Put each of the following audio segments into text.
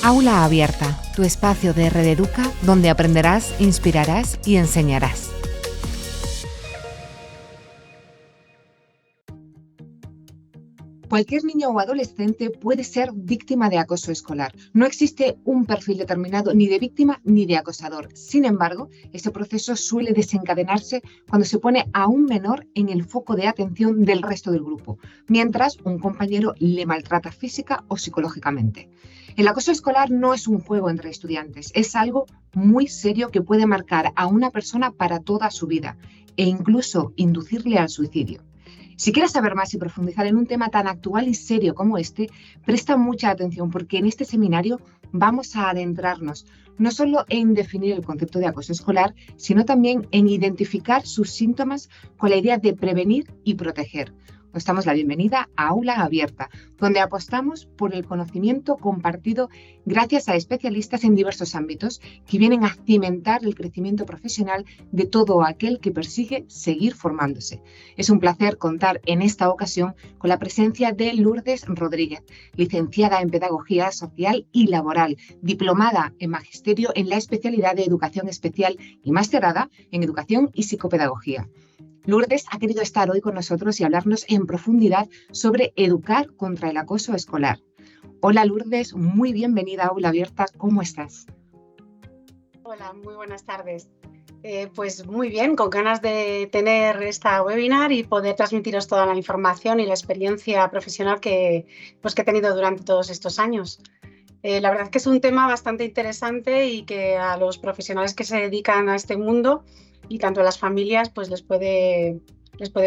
Aula Abierta, tu espacio de Red Educa donde aprenderás, inspirarás y enseñarás. Cualquier niño o adolescente puede ser víctima de acoso escolar. No existe un perfil determinado ni de víctima ni de acosador. Sin embargo, ese proceso suele desencadenarse cuando se pone a un menor en el foco de atención del resto del grupo, mientras un compañero le maltrata física o psicológicamente. El acoso escolar no es un juego entre estudiantes, es algo muy serio que puede marcar a una persona para toda su vida e incluso inducirle al suicidio. Si quieres saber más y profundizar en un tema tan actual y serio como este, presta mucha atención porque en este seminario vamos a adentrarnos no solo en definir el concepto de acoso escolar, sino también en identificar sus síntomas con la idea de prevenir y proteger. Os damos la bienvenida a Aula Abierta, donde apostamos por el conocimiento compartido gracias a especialistas en diversos ámbitos que vienen a cimentar el crecimiento profesional de todo aquel que persigue seguir formándose. Es un placer contar en esta ocasión con la presencia de Lourdes Rodríguez, licenciada en Pedagogía Social y Laboral, diplomada en Magisterio en la especialidad de Educación Especial y masterada en Educación y Psicopedagogía. Lourdes ha querido estar hoy con nosotros y hablarnos en profundidad sobre educar contra el acoso escolar. Hola Lourdes, muy bienvenida a Aula Abierta, ¿cómo estás? Hola, muy buenas tardes. Pues muy bien, con ganas de tener esta webinar y poder transmitiros toda la información y la experiencia profesional que he tenido durante todos estos años. La verdad es que es un tema bastante interesante y que a los profesionales que se dedican a este mundo y tanto a las familias pues les puede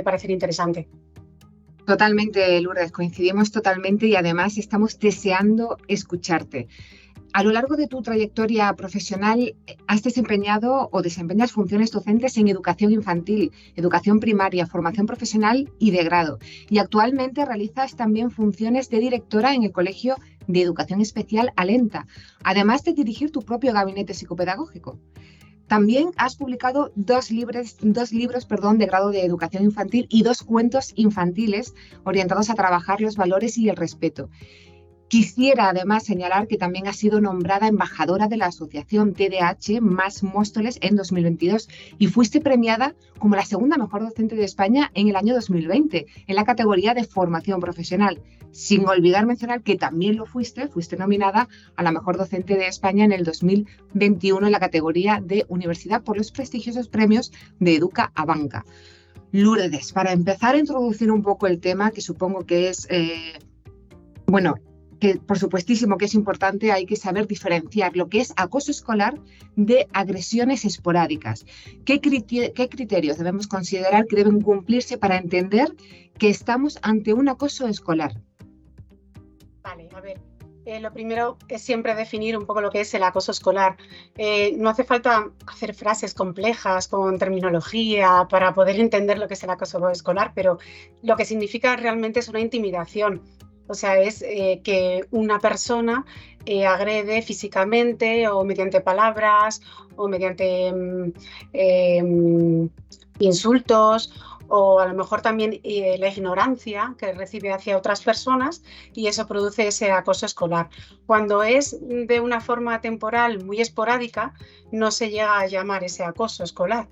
parecer interesante. Totalmente, Lourdes, coincidimos totalmente y además estamos deseando escucharte. A lo largo de tu trayectoria profesional has desempeñado o desempeñas funciones docentes en educación infantil, educación primaria, formación profesional y de grado. Y actualmente realizas también funciones de directora en el Colegio de Educación Especial Alenta, además de dirigir tu propio gabinete psicopedagógico. También has publicado dos libros de grado de educación infantil y 2 cuentos infantiles orientados a trabajar los valores y el respeto. Quisiera además señalar que también ha sido nombrada embajadora de la asociación TDAH Más Móstoles en 2022 y fuiste premiada como la segunda mejor docente de España en el año 2020 en la categoría de formación profesional. Sin olvidar mencionar que también fuiste nominada a la mejor docente de España en el 2021 en la categoría de universidad por los prestigiosos premios de Educa a Banca. Lourdes, para empezar a introducir un poco el tema, que supongo que es, que por supuestísimo que es importante, hay que saber diferenciar lo que es acoso escolar de agresiones esporádicas. ¿Qué criterios debemos considerar que deben cumplirse para entender que estamos ante un acoso escolar? Vale, a ver, lo primero es siempre definir un poco lo que es el acoso escolar. No hace falta hacer frases complejas con terminología para poder entender lo que es el acoso escolar, pero lo que significa realmente es una intimidación. O sea, es que una persona agrede físicamente o mediante palabras o mediante insultos o a lo mejor también la ignorancia que recibe hacia otras personas y eso produce ese acoso escolar. Cuando es de una forma temporal muy esporádica, no se llega a llamar ese acoso escolar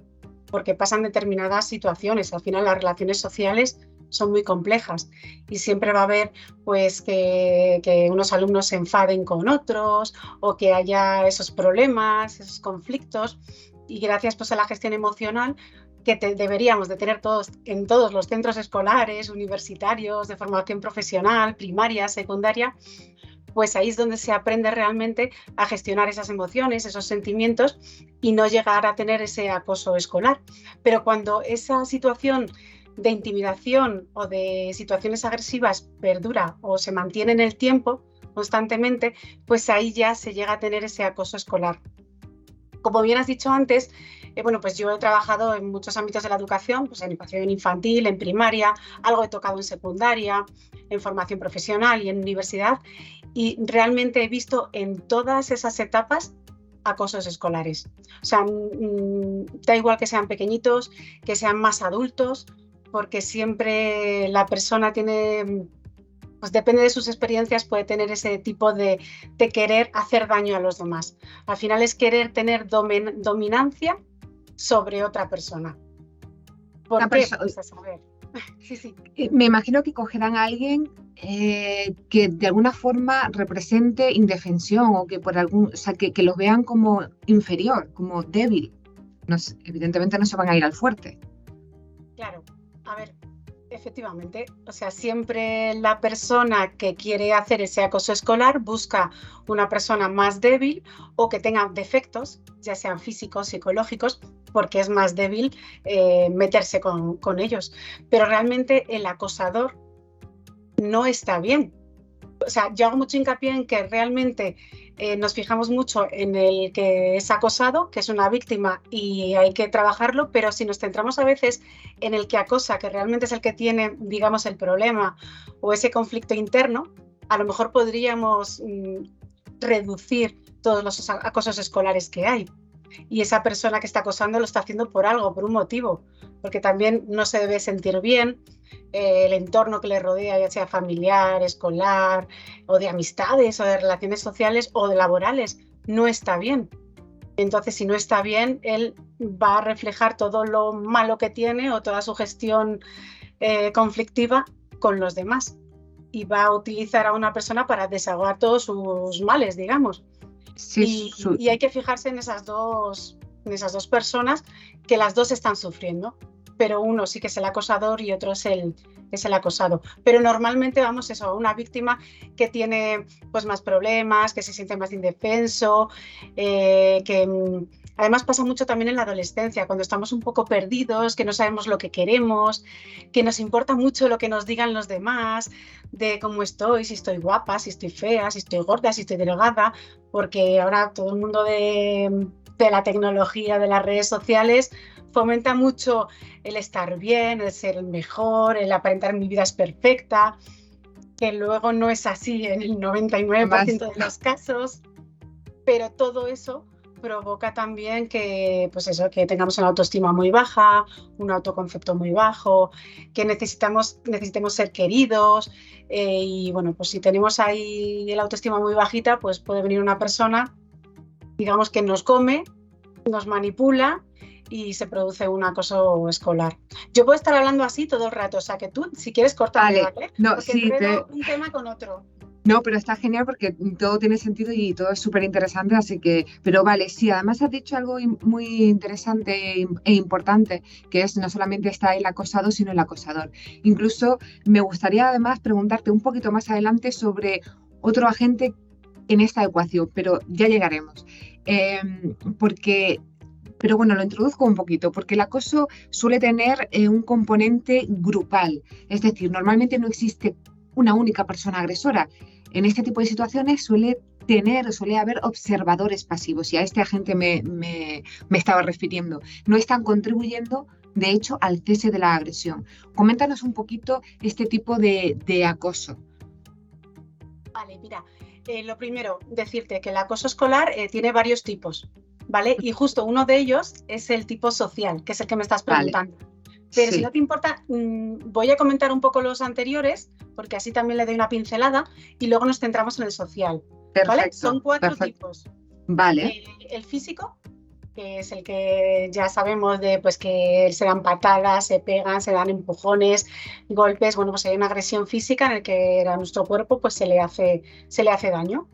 porque pasan determinadas situaciones. Al final las relaciones sociales son muy complejas y siempre va a haber pues que unos alumnos se enfaden con otros o que haya esos problemas, esos conflictos y gracias pues a la gestión emocional que deberíamos de tener todos en todos los centros escolares, universitarios, de formación profesional, primaria, secundaria, pues ahí es donde se aprende realmente a gestionar esas emociones, esos sentimientos y no llegar a tener ese acoso escolar. Pero cuando esa situación de intimidación o de situaciones agresivas perdura o se mantiene en el tiempo constantemente, pues ahí ya se llega a tener ese acoso escolar. Como bien has dicho antes, pues yo he trabajado en muchos ámbitos de la educación, pues en educación infantil, en primaria, algo he tocado en secundaria, en formación profesional y en universidad, y realmente he visto en todas esas etapas acosos escolares. O sea, da igual que sean pequeñitos, que sean más adultos, porque siempre la persona tiene pues depende de sus experiencias, puede tener ese tipo de querer hacer daño a los demás. Al final es querer tener dominancia sobre otra persona. ¿Por qué? Pues a saber. Sí, sí. Me imagino que cogerán a alguien que de alguna forma represente indefensión o que o sea, que los vean como inferior, como débil. Evidentemente no se van a ir al fuerte. Claro, a ver, efectivamente, o sea, siempre la persona que quiere hacer ese acoso escolar busca una persona más débil o que tenga defectos, ya sean físicos, psicológicos, porque es más débil meterse con ellos. Pero realmente el acosador no está bien. O sea, yo hago mucho hincapié en que realmente nos fijamos mucho en el que es acosado, que es una víctima y hay que trabajarlo, pero si nos centramos a veces en el que acosa, que realmente es el que tiene, digamos, el problema o ese conflicto interno, a lo mejor podríamos reducir todos los acosos escolares que hay. Y esa persona que está acosando lo está haciendo por algo, por un motivo, porque también no se debe sentir bien, el entorno que le rodea, ya sea familiar, escolar, o de amistades, o de relaciones sociales, o de laborales, no está bien. Entonces, si no está bien, él va a reflejar todo lo malo que tiene o toda su gestión conflictiva con los demás. Y va a utilizar a una persona para desahogar todos sus males, digamos. Sí, y hay que fijarse en esas dos personas, que las dos están sufriendo, pero uno sí que es el acosador y otro es el acosado. Pero normalmente vamos a una víctima que tiene pues más problemas, que se siente más indefenso, que además pasa mucho también en la adolescencia, cuando estamos un poco perdidos, que no sabemos lo que queremos, que nos importa mucho lo que nos digan los demás, de cómo estoy, si estoy guapa, si estoy fea, si estoy gorda, si estoy delgada, porque ahora todo el mundo de la tecnología, de las redes sociales, fomenta mucho el estar bien, el ser el mejor, el aparentar mi vida es perfecta, que luego no es así en el 99% de los casos, pero todo eso provoca también que, pues eso, que tengamos una autoestima muy baja, un autoconcepto muy bajo, que necesitemos ser queridos y bueno, pues si tenemos ahí la autoestima muy bajita, pues puede venir una persona, digamos, que nos come, nos manipula y se produce un acoso escolar. Yo puedo estar hablando así todo el rato, o sea que tú, si quieres, córtame, ¿vale? No, porque sí, un tema con otro. No, pero está genial porque todo tiene sentido y todo es súper interesante, así que, pero vale, sí, además has dicho algo muy interesante e importante, que es no solamente está el acosado, sino el acosador. Incluso me gustaría además preguntarte un poquito más adelante sobre otro agente en esta ecuación, pero ya llegaremos. Pero bueno, lo introduzco un poquito, porque el acoso suele tener un componente grupal, es decir, normalmente no existe una única persona agresora. En este tipo de situaciones suele haber observadores pasivos, y a este agente me estaba refiriendo. No están contribuyendo, de hecho, al cese de la agresión. Coméntanos un poquito este tipo de acoso. Vale, mira, lo primero, decirte que el acoso escolar tiene varios tipos, ¿vale? Y justo uno de ellos es el tipo social, que es el que me estás preguntando. Vale. Pero sí, si no te importa, voy a comentar un poco los anteriores, porque así también le doy una pincelada, y luego nos centramos en el social. Perfecto, ¿vale? Son 4 tipos. Vale. El físico, que es el que ya sabemos de pues que se dan patadas, se pegan, se dan empujones, golpes. Bueno, pues hay una agresión física en el que a nuestro cuerpo pues se le hace daño,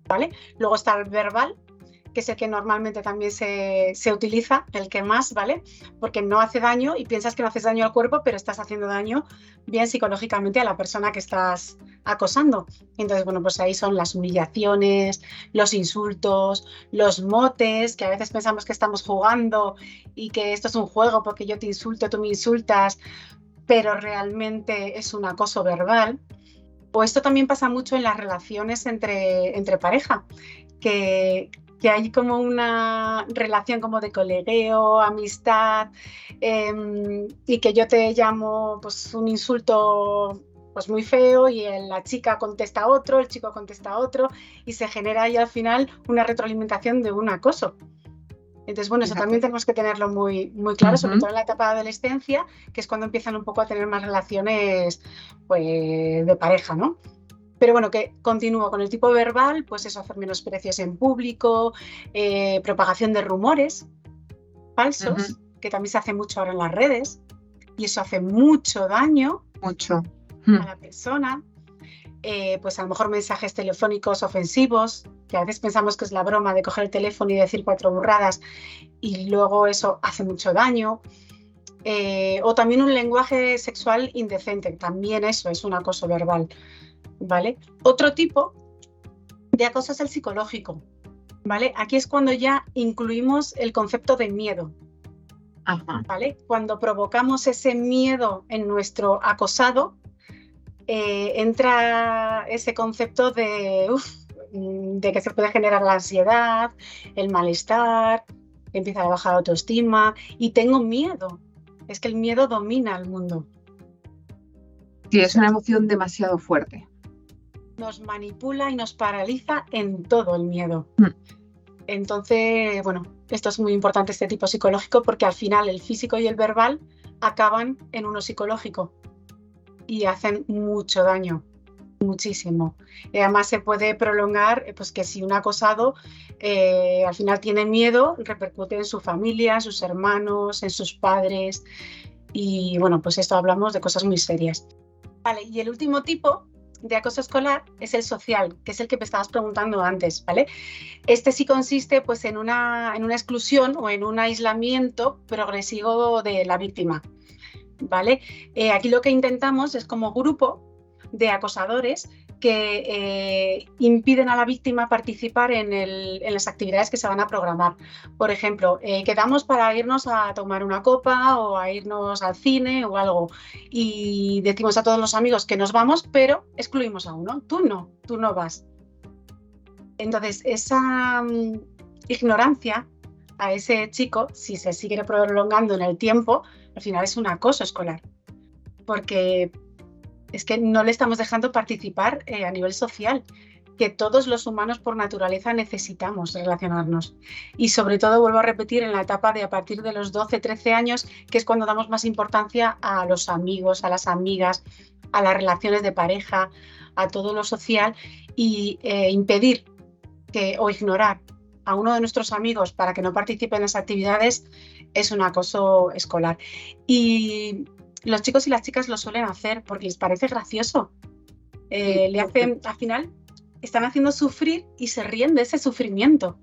¿vale? Luego está el verbal, que es el que normalmente también se utiliza, el que más, ¿vale? Porque no hace daño y piensas que no haces daño al cuerpo, pero estás haciendo daño bien psicológicamente a la persona que estás acosando. Entonces, bueno, pues ahí son las humillaciones, los insultos, los motes, que a veces pensamos que estamos jugando y que esto es un juego porque yo te insulto, tú me insultas, pero realmente es un acoso verbal. O esto también pasa mucho en las relaciones entre pareja, que hay como una relación como de colegueo, amistad, y que yo te llamo pues un insulto pues muy feo y la chica contesta a otro, el chico contesta a otro y se genera ahí al final una retroalimentación de un acoso. Entonces, bueno, eso también tenemos que tenerlo muy, muy claro, sobre todo en la etapa de adolescencia, que es cuando empiezan un poco a tener más relaciones pues, de pareja, ¿no? Pero bueno, que continúo con el tipo verbal, pues eso, hacer menosprecios en público, propagación de rumores falsos, que también se hace mucho ahora en las redes, y eso hace mucho daño Mucho. a la persona. Pues a lo mejor mensajes telefónicos ofensivos, que a veces pensamos que es la broma de coger el teléfono y decir 4 burradas, y luego eso hace mucho daño. O también un lenguaje sexual indecente, también eso es un acoso verbal, ¿vale? Otro tipo de acoso es el psicológico, ¿vale? Aquí es cuando ya incluimos el concepto de miedo, ¿vale? Cuando provocamos ese miedo en nuestro acosado, entra ese concepto de que se puede generar la ansiedad, el malestar, empieza a bajar la autoestima y tengo miedo. Es que el miedo domina el mundo. Sí, es una emoción demasiado fuerte. Nos manipula y nos paraliza en todo el miedo. Entonces, bueno, esto es muy importante, este tipo psicológico, porque al final el físico y el verbal acaban en uno psicológico y hacen mucho daño, muchísimo. Además se puede prolongar, pues que si un acosado al final tiene miedo, repercute en su familia, en sus hermanos, en sus padres, y bueno, pues esto hablamos de cosas muy serias. Vale, y el último tipo de acoso escolar es el social, que es el que me estabas preguntando antes, ¿vale? Este sí consiste pues en una exclusión o en un aislamiento progresivo de la víctima, ¿vale? Aquí lo que intentamos es como grupo de acosadores que impiden a la víctima participar en las actividades que se van a programar. Por ejemplo, quedamos para irnos a tomar una copa o a irnos al cine o algo y decimos a todos los amigos que nos vamos, pero excluimos a uno. Tú no vas. Entonces, esa ignorancia a ese chico, si se sigue prolongando en el tiempo, al final es un acoso escolar, porque es que no le estamos dejando participar a nivel social, que todos los humanos por naturaleza necesitamos relacionarnos. Y sobre todo, vuelvo a repetir, en la etapa de a partir de los 12, 13 años, que es cuando damos más importancia a los amigos, a las amigas, a las relaciones de pareja, a todo lo social, y impedir o ignorar a uno de nuestros amigos para que no participe en las actividades es un acoso escolar. Y los chicos y las chicas lo suelen hacer porque les parece gracioso. Le hacen, al final, están haciendo sufrir y se ríen de ese sufrimiento.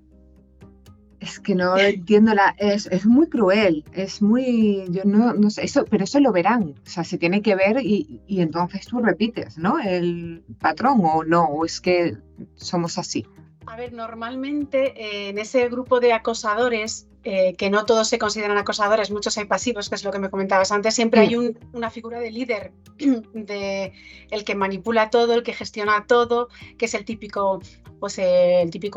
Es que no entiendo, es muy cruel, es muy, yo no sé, pero eso lo verán, o sea, se tiene que ver y entonces tú repites, ¿no? El patrón o no, o es que somos así. A ver, normalmente en ese grupo de acosadores, que no todos se consideran acosadores, muchos hay pasivos, que es lo que me comentabas antes, siempre hay una figura de líder, de el que manipula todo, el que gestiona todo, que es el típico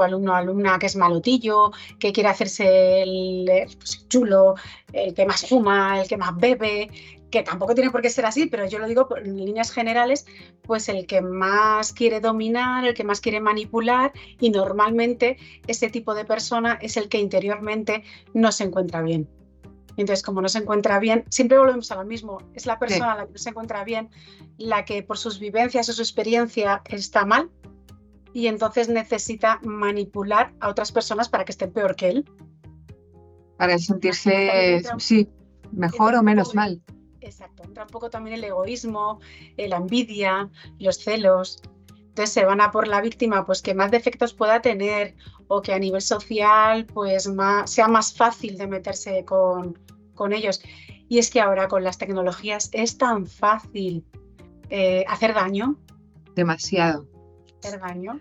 alumno o alumna que es malotillo, que quiere hacerse el chulo, el que más fuma, el que más bebe, que tampoco tiene por qué ser así, pero yo lo digo en líneas generales, pues el que más quiere dominar, el que más quiere manipular, y normalmente ese tipo de persona es el que interiormente no se encuentra bien. Entonces, como no se encuentra bien, siempre volvemos a lo mismo, es la persona la que no se encuentra bien, la que por sus vivencias o su experiencia está mal, y entonces necesita manipular a otras personas para que estén peor que él. Para sentirse, sí, mejor o menos mal. Exacto, entra un poco también el egoísmo, la envidia, los celos. Entonces se van a por la víctima pues que más defectos pueda tener o que a nivel social pues sea más fácil de meterse con ellos. Y es que ahora con las tecnologías es tan fácil hacer daño. Demasiado. Hacer daño.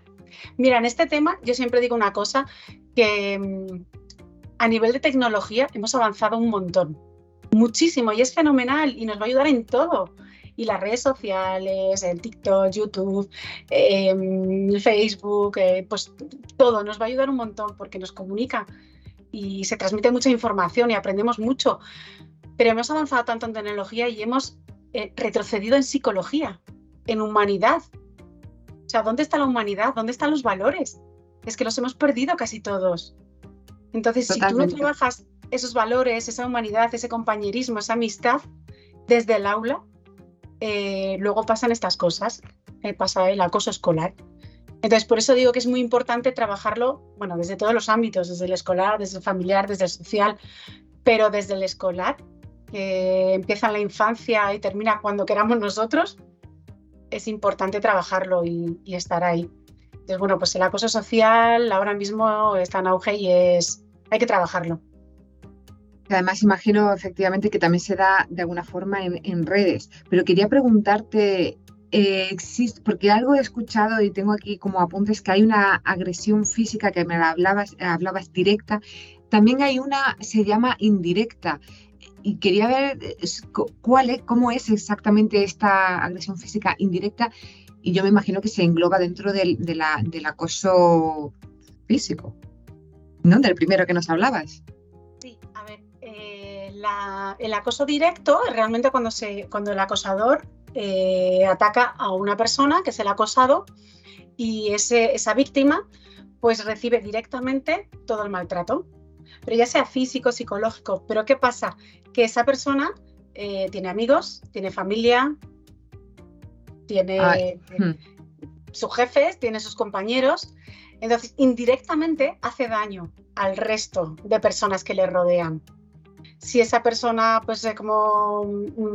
Mira, en este tema yo siempre digo una cosa, que a nivel de tecnología hemos avanzado un montón. Muchísimo, y es fenomenal y nos va a ayudar en todo. Y las redes sociales, el TikTok, YouTube, el Facebook, pues todo nos va a ayudar un montón porque nos comunica y se transmite mucha información y aprendemos mucho. Pero hemos avanzado tanto en tecnología y hemos retrocedido en psicología, en humanidad. O sea, ¿dónde está la humanidad? ¿Dónde están los valores? Es que los hemos perdido casi todos. Entonces, Totalmente. Si tú no trabajas esos valores, esa humanidad, ese compañerismo, esa amistad desde el aula, luego pasan estas cosas. pasa el acoso escolar. Entonces, por eso digo que es muy importante trabajarlo, bueno, desde todos los ámbitos, desde el escolar, desde el familiar, desde el social, pero desde el escolar, que empieza en la infancia y termina cuando queramos nosotros, es importante trabajarlo y estar ahí. Entonces, bueno, pues el acoso social ahora mismo está en auge y hay que trabajarlo. Además, imagino efectivamente que también se da de alguna forma en redes, pero quería preguntarte, porque algo he escuchado y tengo aquí como apuntes que hay una agresión física que me la hablabas directa, también hay una, se llama indirecta, y quería ver cómo es exactamente esta agresión física indirecta, y yo me imagino que se engloba dentro del acoso físico, ¿no? Del primero que nos hablabas. Sí, a ver, el acoso directo es realmente cuando el acosador ataca a una persona, que es el acosado, y esa víctima pues recibe directamente todo el maltrato, pero ya sea físico, psicológico. Pero ¿qué pasa? Que esa persona tiene amigos, tiene familia, tiene sus jefes, tiene sus compañeros, entonces indirectamente hace daño al resto de personas que le rodean. Si esa persona pues como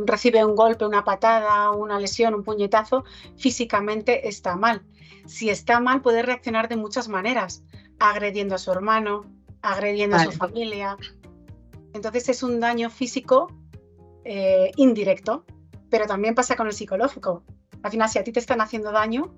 recibe un golpe, una patada, una lesión, un puñetazo, físicamente está mal. Si está mal, puede reaccionar de muchas maneras, agrediendo a su hermano, agrediendo a su familia. Entonces es un daño físico indirecto, pero también pasa con el psicológico. Al final, si a ti te están haciendo daño,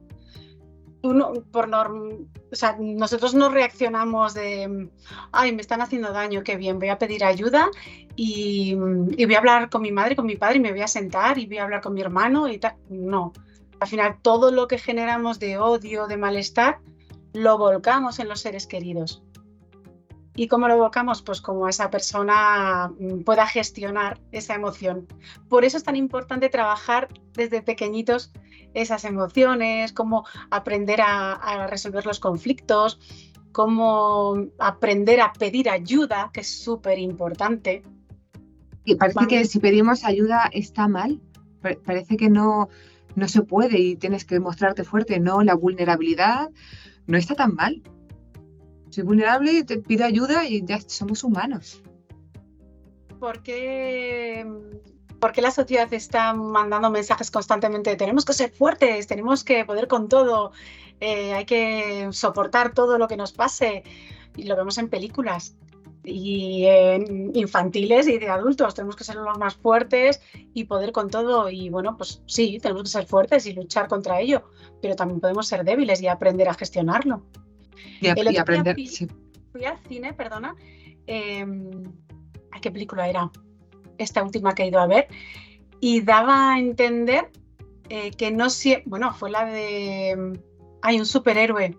nosotros no reaccionamos de ay, me están haciendo daño, qué bien, voy a pedir ayuda y voy a hablar con mi madre, con mi padre, y me voy a sentar y voy a hablar con mi hermano y tal. No, al final todo lo que generamos de odio, de malestar, lo volcamos en los seres queridos. ¿Y cómo lo volcamos? Pues como esa persona pueda gestionar esa emoción. Por eso es tan importante trabajar desde pequeñitos esas emociones, cómo aprender a resolver los conflictos, cómo aprender a pedir ayuda, que es súper importante. Y parece que si pedimos ayuda está mal, parece que no se puede y tienes que mostrarte fuerte. No, la vulnerabilidad no está tan mal. Soy vulnerable, te pido ayuda y ya somos humanos. ¿Por qué la sociedad está mandando mensajes constantemente? Tenemos que ser fuertes, tenemos que poder con todo, hay que soportar todo lo que nos pase. Y lo vemos en películas y en infantiles y de adultos. Tenemos que ser los más fuertes y poder con todo. Y bueno, pues sí, tenemos que ser fuertes y luchar contra ello, pero también podemos ser débiles y aprender a gestionarlo. Y aprender. Fui al cine, perdona. ¿Qué película era? Esta última que he ido a ver. Y daba a entender que no siempre. Bueno, fue la de. Hay un superhéroe.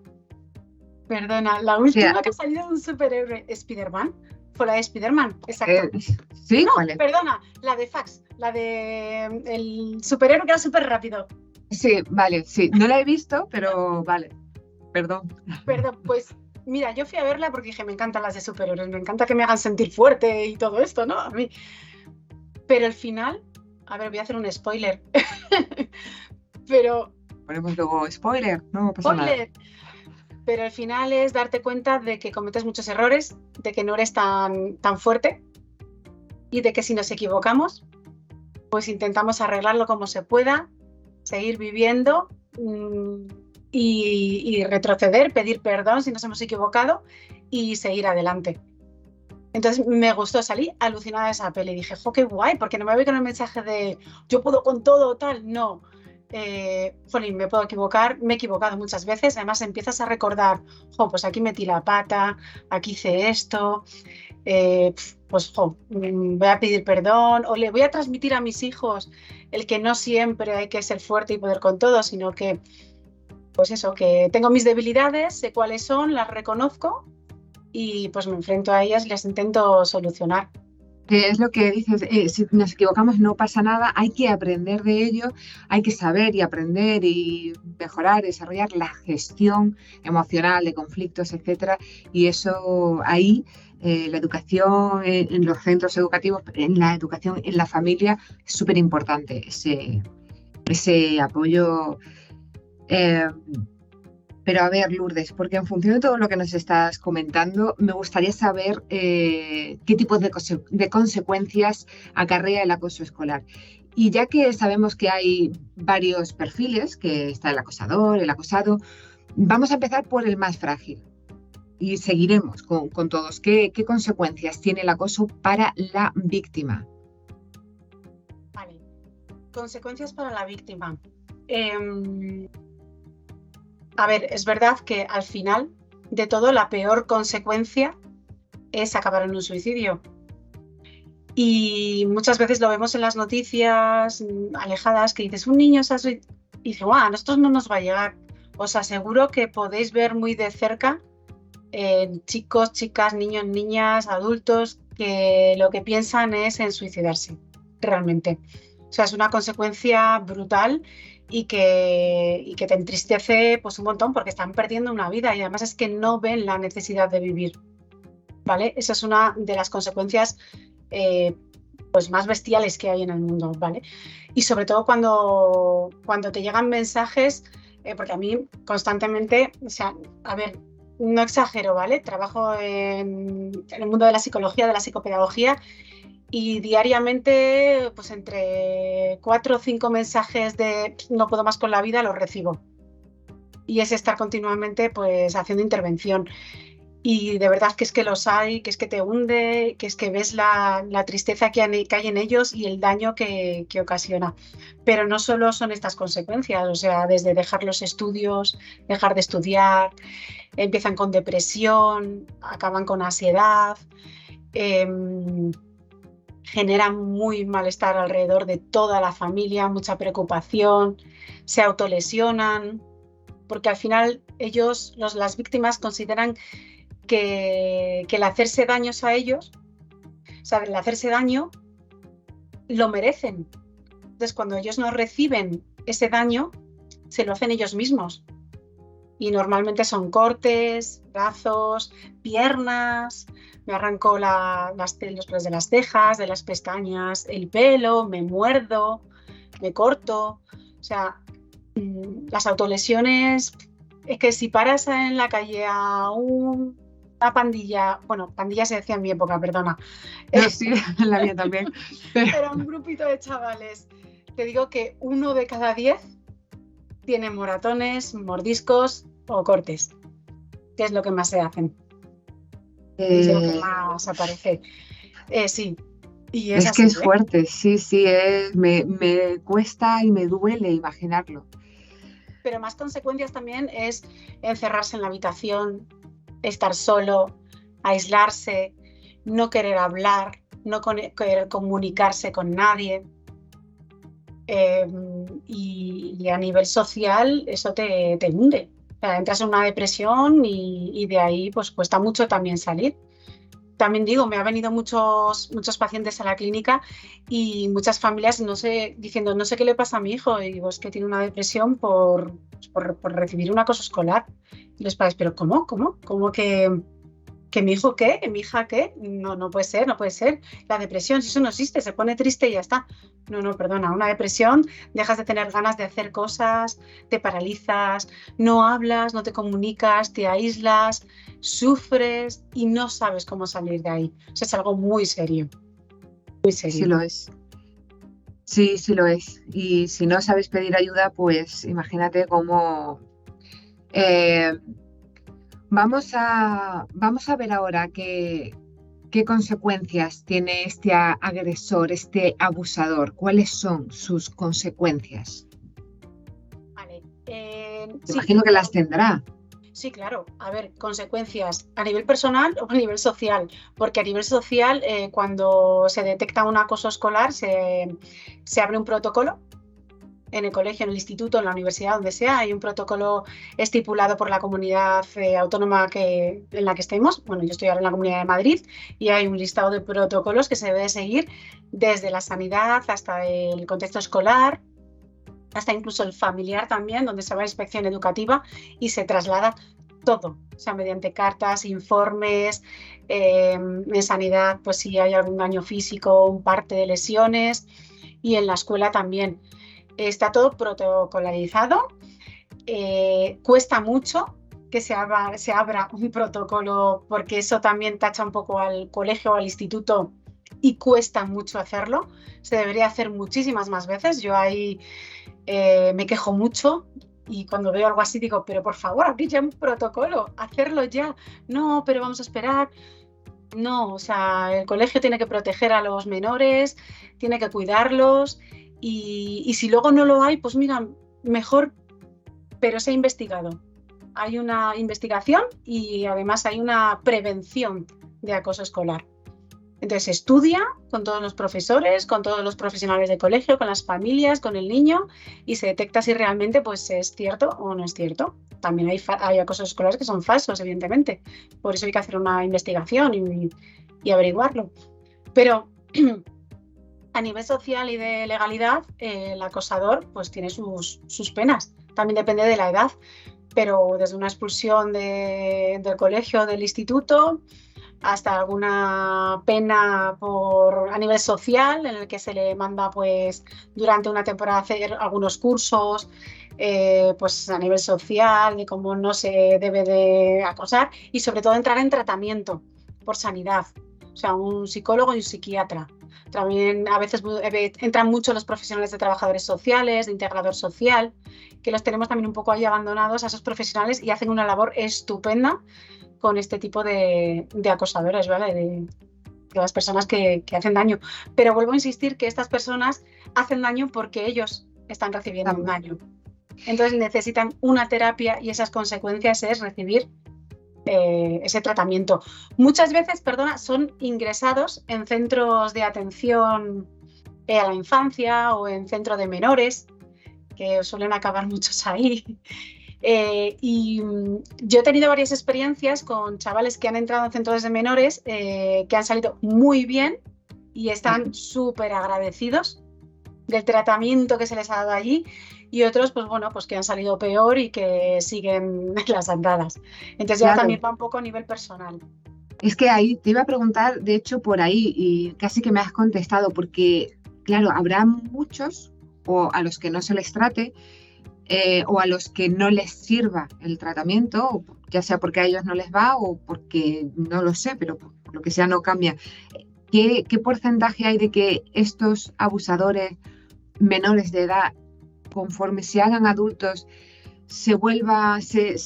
Perdona, la última que ha salido de un superhéroe. ¿Spider-Man? Fue la de Spider-Man, exacto. Sí, no, ¿cuál es? Perdona, la de Fax. La de el superhéroe que era súper rápido. Sí, vale, sí. No la he visto, pero vale. Perdón, pues mira, yo fui a verla porque dije, me encantan las de superhéroes, me encanta que me hagan sentir fuerte y todo esto, ¿no? A mí. Pero al final, a ver, voy a hacer un spoiler. Pero... Ponemos luego spoiler, no pasa nada. Pero al final es darte cuenta de que cometes muchos errores, de que no eres tan fuerte y de que si nos equivocamos, pues intentamos arreglarlo como se pueda, seguir viviendo y retroceder, pedir perdón si nos hemos equivocado y seguir adelante. Entonces me gustó, salí alucinada de esa peli. Dije, jo, qué guay, porque no me voy con el mensaje de yo puedo con todo, tal. No, jolín, me puedo equivocar, me he equivocado muchas veces. Además empiezas a recordar, jo, pues aquí metí la pata, aquí hice esto, pues jo, voy a pedir perdón o le voy a transmitir a mis hijos el que no siempre hay que ser fuerte y poder con todo, sino que pues eso, que tengo mis debilidades, sé cuáles son, las reconozco y pues me enfrento a ellas y las intento solucionar. Es lo que dices, si nos equivocamos no pasa nada, hay que aprender de ello, hay que saber y aprender y mejorar, desarrollar la gestión emocional de conflictos, etcétera, y eso ahí, la educación en los centros educativos, en la educación en la familia, es súper importante ese apoyo Eh, pero a ver, Lourdes, porque en función de todo lo que nos estás comentando, me gustaría saber qué tipo de consecuencias acarrea el acoso escolar. Y ya que sabemos que hay varios perfiles, que está el acosador, el acosado, vamos a empezar por el más frágil y seguiremos con todos. ¿Qué consecuencias tiene el acoso para la víctima? Vale. Consecuencias para la víctima. A ver, es verdad que al final de todo la peor consecuencia es acabar en un suicidio. Y muchas veces lo vemos en las noticias alejadas que dices, un niño se ha suicidado. Y dice, guau, a nosotros no nos va a llegar. Os aseguro que podéis ver muy de cerca chicos, chicas, niños, niñas, adultos que lo que piensan es en suicidarse, realmente. O sea, es una consecuencia brutal y que te entristece pues un montón porque están perdiendo una vida y además es que no ven la necesidad de vivir, ¿vale? Esa es una de las consecuencias pues más bestiales que hay en el mundo, ¿vale? Y sobre todo cuando te llegan mensajes, porque a mí constantemente, o sea, a ver, no exagero, ¿vale? Trabajo en el mundo de la psicología, de la psicopedagogía y diariamente, pues entre 4 o 5 mensajes de no puedo más con la vida los recibo. Y es estar continuamente pues haciendo intervención. Y de verdad que es que los hay, que es que te hunde, que es que ves la tristeza que hay en ellos y el daño que ocasiona. Pero no solo son estas consecuencias, o sea, desde dejar los estudios, dejar de estudiar, empiezan con depresión, acaban con ansiedad, generan muy malestar alrededor de toda la familia, mucha preocupación, se autolesionan, porque al final ellos, las víctimas, consideran que el hacerse daños a ellos, o sea, el hacerse daño, lo merecen. Entonces, cuando ellos no reciben ese daño, se lo hacen ellos mismos. Y normalmente son cortes, brazos, piernas, me arranco los pelos de las cejas, de las pestañas, el pelo, me muerdo, me corto. O sea, las autolesiones, es que si paras en la calle a una pandilla, bueno, pandilla se decía en mi época, perdona. No, sí, en la mía también. Pero un grupito de chavales, te digo que 1 de cada 10 tiene moratones, mordiscos o cortes, que es lo que más se hacen. Es lo que más aparece. Sí, y es Es que así, es fuerte, sí, sí, me cuesta y me duele imaginarlo. Pero más consecuencias también es encerrarse en la habitación, estar solo, aislarse, no querer hablar, no querer comunicarse con nadie. Y a nivel social eso te hunde. O sea, entras en una depresión y de ahí pues cuesta mucho también salir. También digo, me han venido muchos pacientes a la clínica y muchas familias diciendo, no sé qué le pasa a mi hijo. Y digo, es que tiene una depresión por recibir un acoso escolar. Y los padres, pero ¿cómo? ¿Cómo que mi hijo qué? ¿Que mi hija qué? No puede ser, no puede ser. La depresión, si eso no existe, se pone triste y ya está. No, perdona, una depresión, dejas de tener ganas de hacer cosas, te paralizas, no hablas, no te comunicas, te aíslas, sufres y no sabes cómo salir de ahí. O sea, es algo muy serio, muy serio. Sí lo es. Sí, sí lo es. Y si no sabes pedir ayuda, pues imagínate cómo... vamos a ver ahora qué consecuencias tiene este agresor, este abusador. ¿Cuáles son sus consecuencias? Vale. Me imagino que las tendrá. Sí, claro. A ver, consecuencias a nivel personal o a nivel social. Porque a nivel social, cuando se detecta un acoso escolar, se abre un protocolo en el colegio, en el instituto, en la universidad, donde sea. Hay un protocolo estipulado por la comunidad autónoma en la que estemos. Bueno, yo estoy ahora en la Comunidad de Madrid y hay un listado de protocolos que se debe seguir desde la sanidad hasta el contexto escolar, hasta incluso el familiar también, donde se va a inspección educativa y se traslada todo, o sea, mediante cartas, informes, en sanidad, pues si hay algún daño físico, un parte de lesiones, y en la escuela también. Está todo protocolarizado cuesta mucho que se abra un protocolo, porque eso también tacha un poco al colegio o al instituto y cuesta mucho hacerlo. Se debería hacer muchísimas más veces. Yo ahí me quejo mucho y cuando veo algo así digo, pero por favor, abrid ya un protocolo, hacerlo ya. No, pero vamos a esperar. No, o sea, el colegio tiene que proteger a los menores, tiene que cuidarlos y si luego no lo hay, pues mira, mejor, pero se ha investigado. Hay una investigación y además hay una prevención de acoso escolar. Entonces se estudia con todos los profesores, con todos los profesionales de colegio, con las familias, con el niño y se detecta si realmente pues, es cierto o no es cierto. También hay acosos escolares que son falsos, evidentemente. Por eso hay que hacer una investigación y averiguarlo. Pero a nivel social y de legalidad, el acosador pues, tiene sus penas. También depende de la edad, pero desde una expulsión del colegio, del instituto, hasta alguna pena a nivel social, en el que se le manda pues durante una temporada a hacer algunos cursos pues a nivel social, de cómo no se debe de acosar y sobre todo entrar en tratamiento por sanidad, o sea, un psicólogo y un psiquiatra. También a veces entran mucho los profesionales de trabajadores sociales, de integrador social, que los tenemos también un poco ahí abandonados a esos profesionales y hacen una labor estupenda con este tipo de acosadores, ¿vale? De las personas que hacen daño. Pero vuelvo a insistir que estas personas hacen daño porque ellos están recibiendo un daño. Entonces necesitan una terapia y esas consecuencias es recibir ese tratamiento. Muchas veces, son ingresados en centros de atención a la infancia o en centro de menores, que suelen acabar muchos ahí. Y yo he tenido varias experiencias con chavales que han entrado en centros de menores que han salido muy bien y están súper agradecidos del tratamiento que se les ha dado allí y otros pues bueno pues que han salido peor y que siguen las andadas. Entonces ya también va un poco a nivel personal. Es que ahí te iba a preguntar, de hecho, por ahí, y casi que me has contestado, porque, claro, habrá muchos, o a los que no se les trate, o a los que no les sirva el tratamiento, ya sea porque a ellos no les va o porque no lo sé, pero por lo que sea no cambia. ¿Qué porcentaje hay de que estos abusadores menores de edad, conforme se hagan adultos, se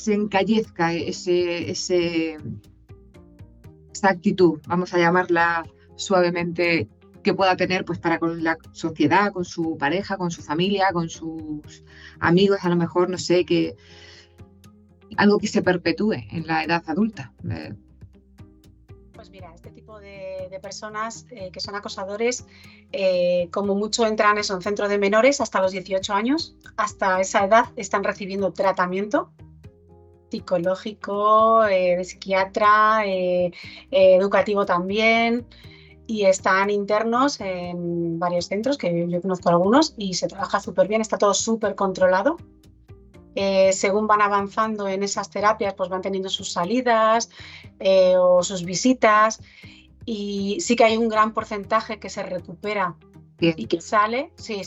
encallezca esa actitud, vamos a llamarla suavemente, que pueda tener pues para con la sociedad, con su pareja, con su familia, con sus amigos, a lo mejor, no sé, algo que se perpetúe en la edad adulta? Pues mira, este tipo de personas que son acosadores, como mucho entran en un centro de menores hasta los 18 años, hasta esa edad están recibiendo tratamiento psicológico, de psiquiatra, educativo también, y están internos en varios centros, que yo conozco algunos, y se trabaja súper bien, está todo súper controlado. Según van avanzando en esas terapias, pues van teniendo sus salidas o sus visitas, y sí que hay un gran porcentaje que se recupera. Bien. Y que sale, sí.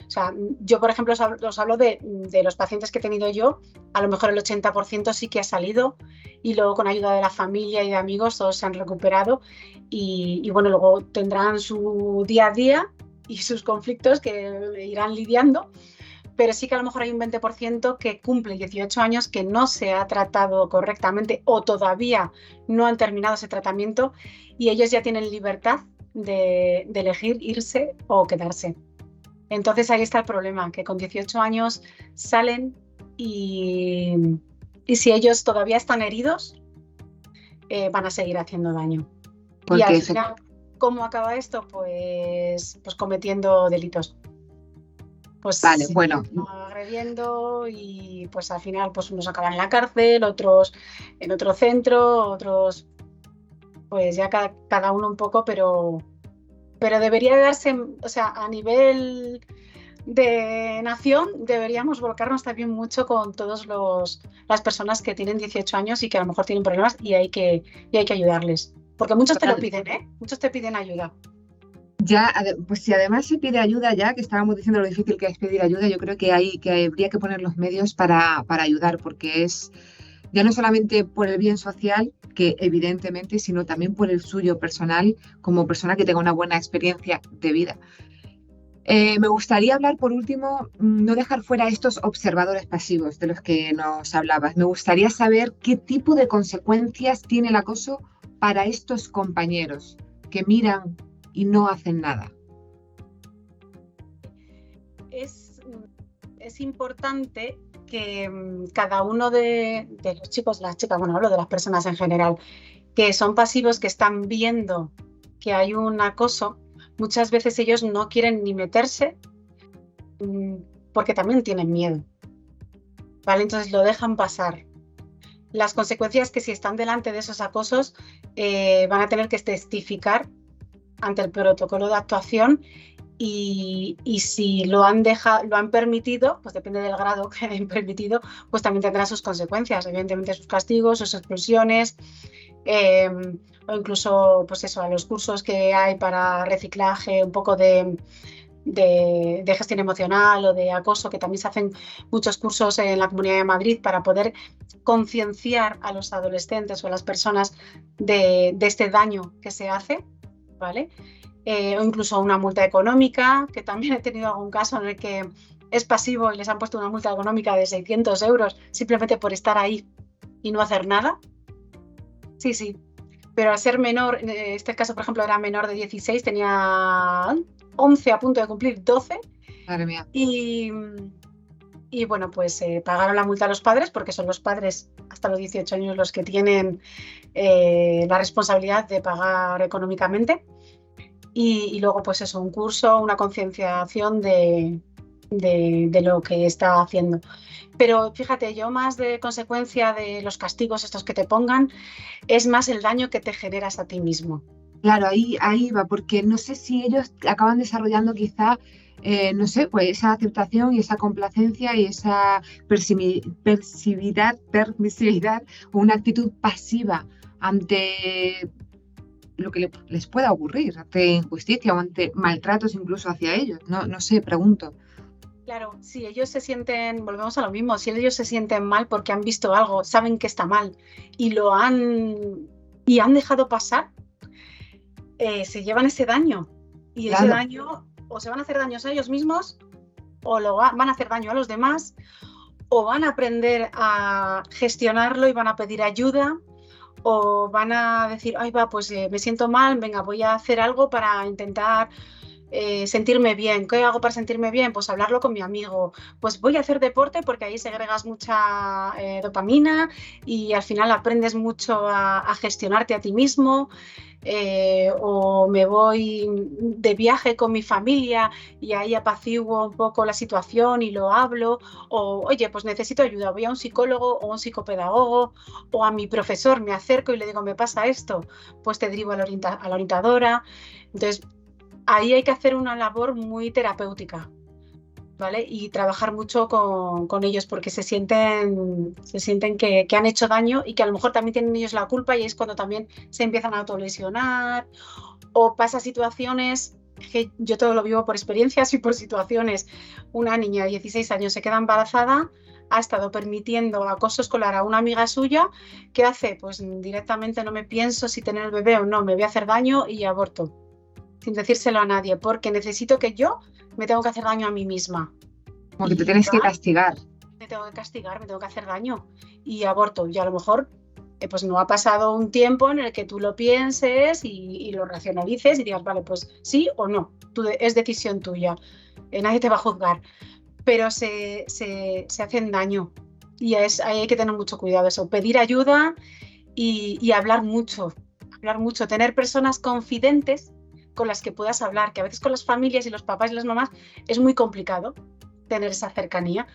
O sea, yo, por ejemplo, os hablo de los pacientes que he tenido yo, a lo mejor el 80% sí que ha salido y luego con ayuda de la familia y de amigos todos se han recuperado y bueno, luego tendrán su día a día y sus conflictos que irán lidiando, pero sí que a lo mejor hay un 20% que cumple 18 años que no se ha tratado correctamente o todavía no han terminado ese tratamiento y ellos ya tienen libertad de elegir irse o quedarse. Entonces ahí está el problema, que con 18 años salen y si ellos todavía están heridos, van a seguir haciendo daño. Porque y al final, ¿cómo acaba esto? Pues cometiendo delitos. Pues vale, bueno. Agrediendo y pues al final pues unos acaban en la cárcel, otros en otro centro, otros pues ya cada uno un poco, pero debería darse, o sea, a nivel de nación deberíamos volcarnos también mucho con todas las personas que tienen 18 años y que a lo mejor tienen problemas y hay que ayudarles. Porque muchos te lo piden, ¿eh? Muchos te piden ayuda. Ya, pues si además se pide ayuda, ya que estábamos diciendo lo difícil que es pedir ayuda, yo creo que habría que poner los medios para ayudar, porque es ya no solamente por el bien social, que evidentemente, sino también por el suyo personal, como persona que tenga una buena experiencia de vida. Me gustaría hablar, por último, no dejar fuera estos observadores pasivos de los que nos hablabas. Me gustaría saber qué tipo de consecuencias tiene el acoso para estos compañeros que miran y no hacen nada. Es importante que cada uno de los chicos, las chicas, bueno, hablo de las personas en general, que son pasivos, que están viendo que hay un acoso, muchas veces ellos no quieren ni meterse porque también tienen miedo, ¿vale? Entonces lo dejan pasar. Las consecuencias que si están delante de esos acosos van a tener que testificar ante el protocolo de actuación y si lo han permitido, pues depende del grado que hayan permitido, pues también tendrá sus consecuencias, evidentemente sus castigos, sus expulsiones, o incluso pues eso, a los cursos que hay para reciclaje, un poco de gestión emocional o de acoso, que también se hacen muchos cursos en la Comunidad de Madrid para poder concienciar a los adolescentes o a las personas de este daño que se hace, ¿vale? O incluso una multa económica, que también he tenido algún caso en el que es pasivo y les han puesto una multa económica de 600 euros simplemente por estar ahí y no hacer nada. Sí, sí. Pero al ser menor, en este caso, por ejemplo, era menor de 16, tenía 11 a punto de cumplir 12. Madre mía. Y bueno, pues pagaron la multa a los padres, porque son los padres hasta los 18 años los que tienen la responsabilidad de pagar económicamente. Y luego, pues eso, un curso, una concienciación de lo que está haciendo. Pero fíjate, yo más de consecuencia de los castigos estos que te pongan, es más el daño que te generas a ti mismo. Claro, ahí va, porque no sé si ellos acaban desarrollando quizá, no sé, pues esa aceptación y esa complacencia y esa permisividad o una actitud pasiva ante lo que les pueda ocurrir, ante injusticia o ante maltratos incluso hacia ellos. No, no sé, pregunto. Claro, si ellos se sienten, volvemos a lo mismo, si ellos se sienten mal porque han visto algo, saben que está mal y han dejado pasar, se llevan ese daño. Y ese Claro. daño o se van a hacer daños a ellos mismos o van a hacer daño a los demás o van a aprender a gestionarlo y van a pedir ayuda o van a decir, ay va, pues me siento mal, venga, voy a hacer algo para intentar sentirme bien. ¿Qué hago para sentirme bien? Pues hablarlo con mi amigo. Pues voy a hacer deporte porque ahí segregas mucha dopamina y al final aprendes mucho a gestionarte a ti mismo. O me voy de viaje con mi familia y ahí apaciguo un poco la situación y lo hablo, o oye, pues necesito ayuda, voy a un psicólogo o un psicopedagogo o a mi profesor, me acerco y le digo, me pasa esto, pues te derivo a la orientadora. Entonces, ahí hay que hacer una labor muy terapéutica, ¿vale? Y trabajar mucho con ellos porque se sienten que han hecho daño y que a lo mejor también tienen ellos la culpa y es cuando también se empiezan a autolesionar o pasa situaciones que yo todo lo vivo por experiencias y por situaciones. Una niña de 16 años se queda embarazada, ha estado permitiendo acoso escolar a una amiga suya. ¿Qué hace? Pues directamente no me pienso si tener el bebé o no, me voy a hacer daño y aborto, sin decírselo a nadie, porque necesito que yo me tengo que hacer daño a mí misma. Como que te Y tienes que castigar. me tengo que castigar, me tengo que hacer daño y aborto. Y a lo mejor pues no ha pasado un tiempo en el que tú lo pienses y lo racionalices y digas, vale, pues sí o no, es decisión tuya, nadie te va a juzgar, pero se hacen daño y ahí hay que tener mucho cuidado eso, pedir ayuda y hablar mucho, tener personas confidentes con las que puedas hablar, que a veces con las familias y los papás y las mamás es muy complicado tener esa cercanía,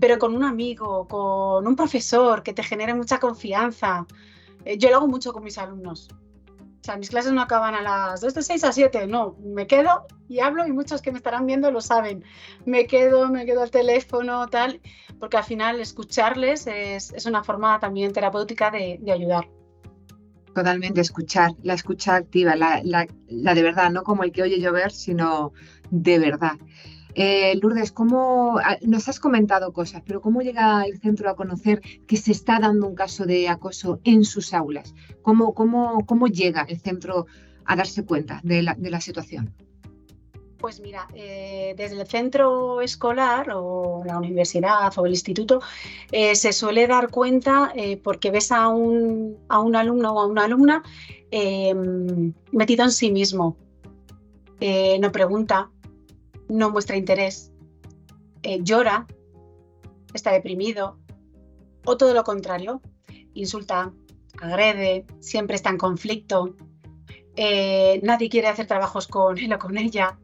pero con un amigo, con un profesor que te genere mucha confianza. Yo lo hago mucho con mis alumnos. O sea, mis clases no acaban a las 2 de 6 a 7, no, me quedo y hablo y muchos que me estarán viendo lo saben. Me quedo al teléfono, tal, porque al final escucharles es una forma también terapéutica de ayudar. Totalmente, escuchar, la escucha activa, la de verdad, no como el que oye llover, sino de verdad. Lourdes, nos has comentado cosas, pero ¿cómo llega el centro a conocer que se está dando un caso de acoso en sus aulas? ¿Cómo llega el centro a darse cuenta de la situación? Pues mira, desde el centro escolar o la universidad o el instituto se suele dar cuenta porque ves a un alumno o a una alumna metido en sí mismo. No pregunta, no muestra interés, llora, está deprimido o todo lo contrario, insulta, agrede, siempre está en conflicto, nadie quiere hacer trabajos con él o con ella,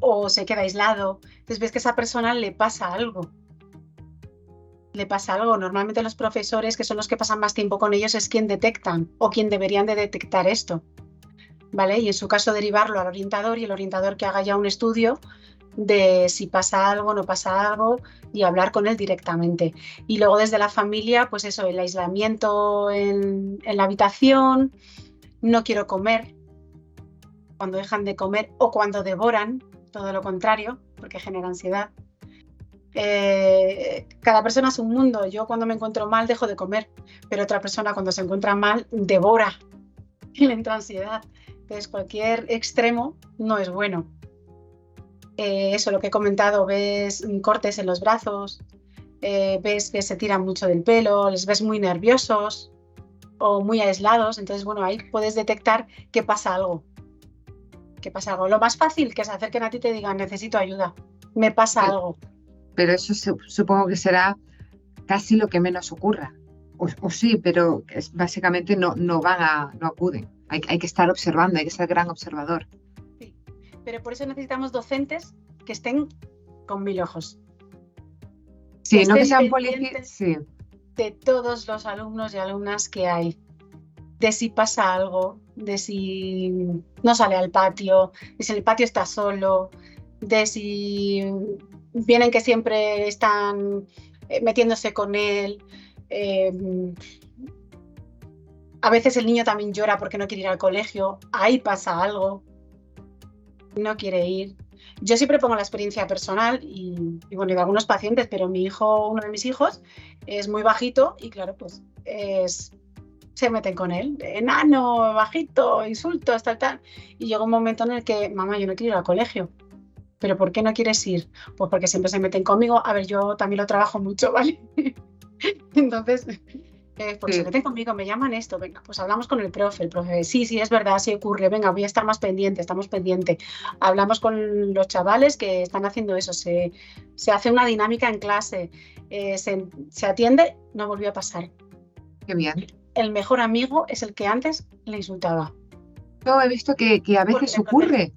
o se queda aislado. Entonces ves que a esa persona le pasa algo. Le pasa algo. Normalmente los profesores, que son los que pasan más tiempo con ellos, es quien detectan o quien deberían de detectar esto, ¿vale? Y en su caso derivarlo al orientador y el orientador que haga ya un estudio de si pasa algo, no pasa algo y hablar con él directamente. Y luego desde la familia, pues eso, el aislamiento en la habitación, no quiero comer, cuando dejan de comer o cuando devoran, todo lo contrario, porque genera ansiedad. Cada persona es un mundo. Yo cuando me encuentro mal dejo de comer, pero otra persona cuando se encuentra mal devora y le entra ansiedad. Entonces cualquier extremo no es bueno. Eso, lo que he comentado, ves cortes en los brazos, ves que se tiran mucho del pelo, les ves muy nerviosos o muy aislados. Entonces, bueno, ahí puedes detectar que pasa algo. Lo más fácil que se acerquen a ti y te digan, necesito ayuda, me pasa algo. Pero eso supongo que será casi lo que menos ocurra. O sí, pero básicamente no acuden. Hay que estar observando, hay que ser gran observador. Sí, pero por eso necesitamos docentes que estén con 1000 ojos. Sí, no que sean policías. Sí. De todos los alumnos y alumnas que hay. De si pasa algo, de si no sale al patio, de si el patio está solo, de si vienen que siempre están metiéndose con él. A veces el niño también llora porque no quiere ir al colegio, ahí pasa algo, no quiere ir. Yo siempre pongo la experiencia personal y bueno, y de algunos pacientes, pero uno de mis hijos es muy bajito y claro, pues se meten con él, enano, bajito, insultos, tal. Y llega un momento en el que, mamá, yo no quiero ir al colegio. ¿Pero por qué no quieres ir? Pues porque siempre se meten conmigo. A ver, yo también lo trabajo mucho, ¿vale? Entonces, porque se meten conmigo, me llaman esto, venga, pues hablamos con el profe, sí, es verdad, sí ocurre, venga, voy a estar más pendiente, estamos pendientes. Hablamos con los chavales que están haciendo eso, se hace una dinámica en clase, se atiende, no volvió a pasar. Qué bien. El mejor amigo es el que antes le insultaba. Yo he visto que a veces ocurre.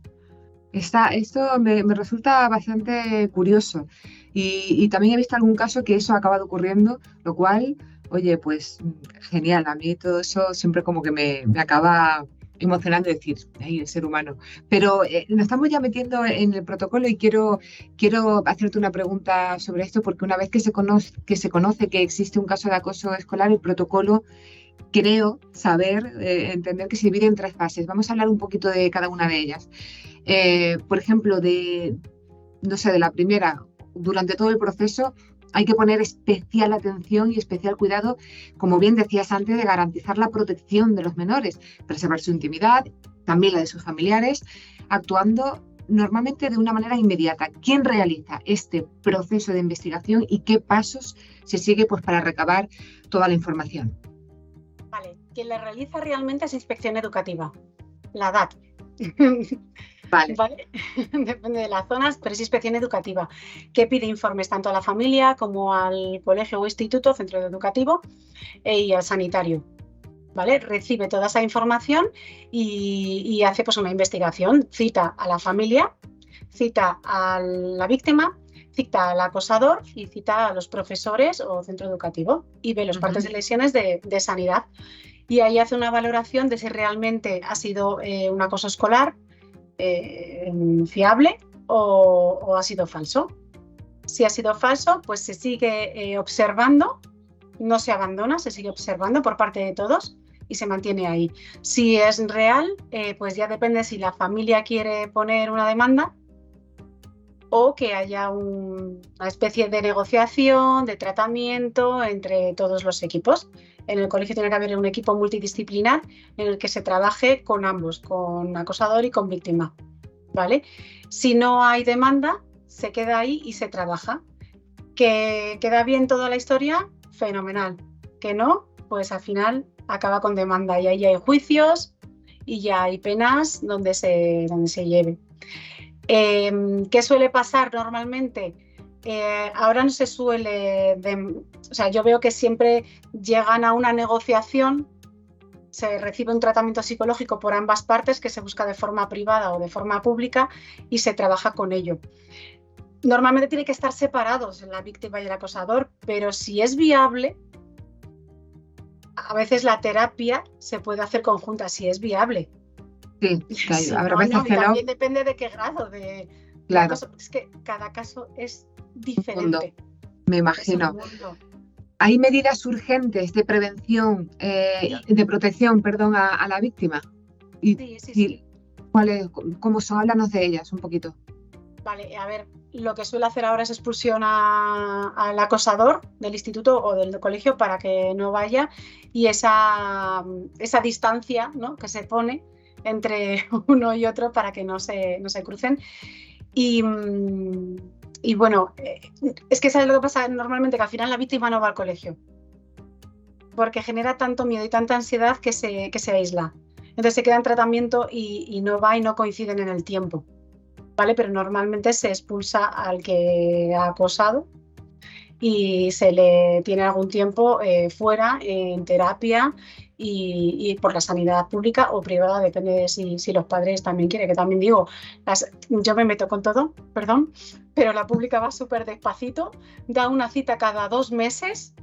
Esto me resulta bastante curioso y también he visto algún caso que eso ha acabado ocurriendo, lo cual, oye, pues genial, a mí todo eso siempre como que me acaba emocionando decir, ay, el ser humano. Pero nos estamos ya metiendo en el protocolo y quiero hacerte una pregunta sobre esto porque una vez que se conoce que existe un caso de acoso escolar, el protocolo creo saber, entender que se divide en 3 fases. Vamos a hablar un poquito de cada una de ellas. Por ejemplo, de la primera, durante todo el proceso hay que poner especial atención y especial cuidado, como bien decías antes, de garantizar la protección de los menores, preservar su intimidad, también la de sus familiares, actuando normalmente de una manera inmediata. ¿Quién realiza este proceso de investigación y qué pasos se sigue pues, para recabar toda la información? Vale, quien la realiza realmente es inspección educativa, la DAT. Vale. Depende de las zonas, pero es inspección educativa, que pide informes tanto a la familia como al colegio o instituto, centro educativo y al sanitario. ¿Vale? Recibe toda esa información y hace pues, una investigación, cita a la familia, cita a la víctima, cita al acosador y cita a los profesores o centro educativo y ve los partes de lesiones de sanidad. Y ahí hace una valoración de si realmente ha sido un acoso escolar fiable o ha sido falso. Si ha sido falso, pues se sigue observando, no se abandona, se sigue observando por parte de todos y se mantiene ahí. Si es real, pues ya depende si la familia quiere poner una demanda o que haya una especie de negociación, de tratamiento entre todos los equipos. En el colegio tiene que haber un equipo multidisciplinar en el que se trabaje con ambos, con acosador y con víctima, ¿vale? Si no hay demanda, se queda ahí y se trabaja. ¿Que queda bien toda la historia? Fenomenal. Que no, pues al final acaba con demanda y ahí hay juicios y ya hay penas donde se lleve. ¿Qué suele pasar normalmente? Ahora no se suele... o sea, yo veo que siempre llegan a una negociación, se recibe un tratamiento psicológico por ambas partes que se busca de forma privada o de forma pública y se trabaja con ello. Normalmente tiene que estar separados la víctima y el acosador, pero si es viable, a veces la terapia se puede hacer conjunta, si es viable. Sí, Si habrá no, veces que no. También depende de qué grado de Claro. acoso. Es que cada caso es diferente. Me imagino. ¿Hay medidas urgentes de prevención, de protección, perdón, a la víctima? Sí. ¿Cuáles? ¿Cómo son? Háblanos de ellas un poquito. Vale, a ver, lo que suele hacer ahora es expulsión al acosador del instituto o del colegio para que no vaya, y esa distancia, ¿no?, que se pone entre uno y otro para que no se crucen. Y bueno, es que ¿sabes lo que pasa? Normalmente que al final la víctima no va al colegio porque genera tanto miedo y tanta ansiedad que se aísla. Entonces se queda en tratamiento y no va y no coinciden en el tiempo. ¿Vale? Pero normalmente se expulsa al que ha acosado y se le tiene algún tiempo fuera en terapia y por la sanidad pública o privada, depende de si los padres también quieren, que también digo, yo me meto con todo, perdón, pero la pública va súper despacito, da una cita cada 2 meses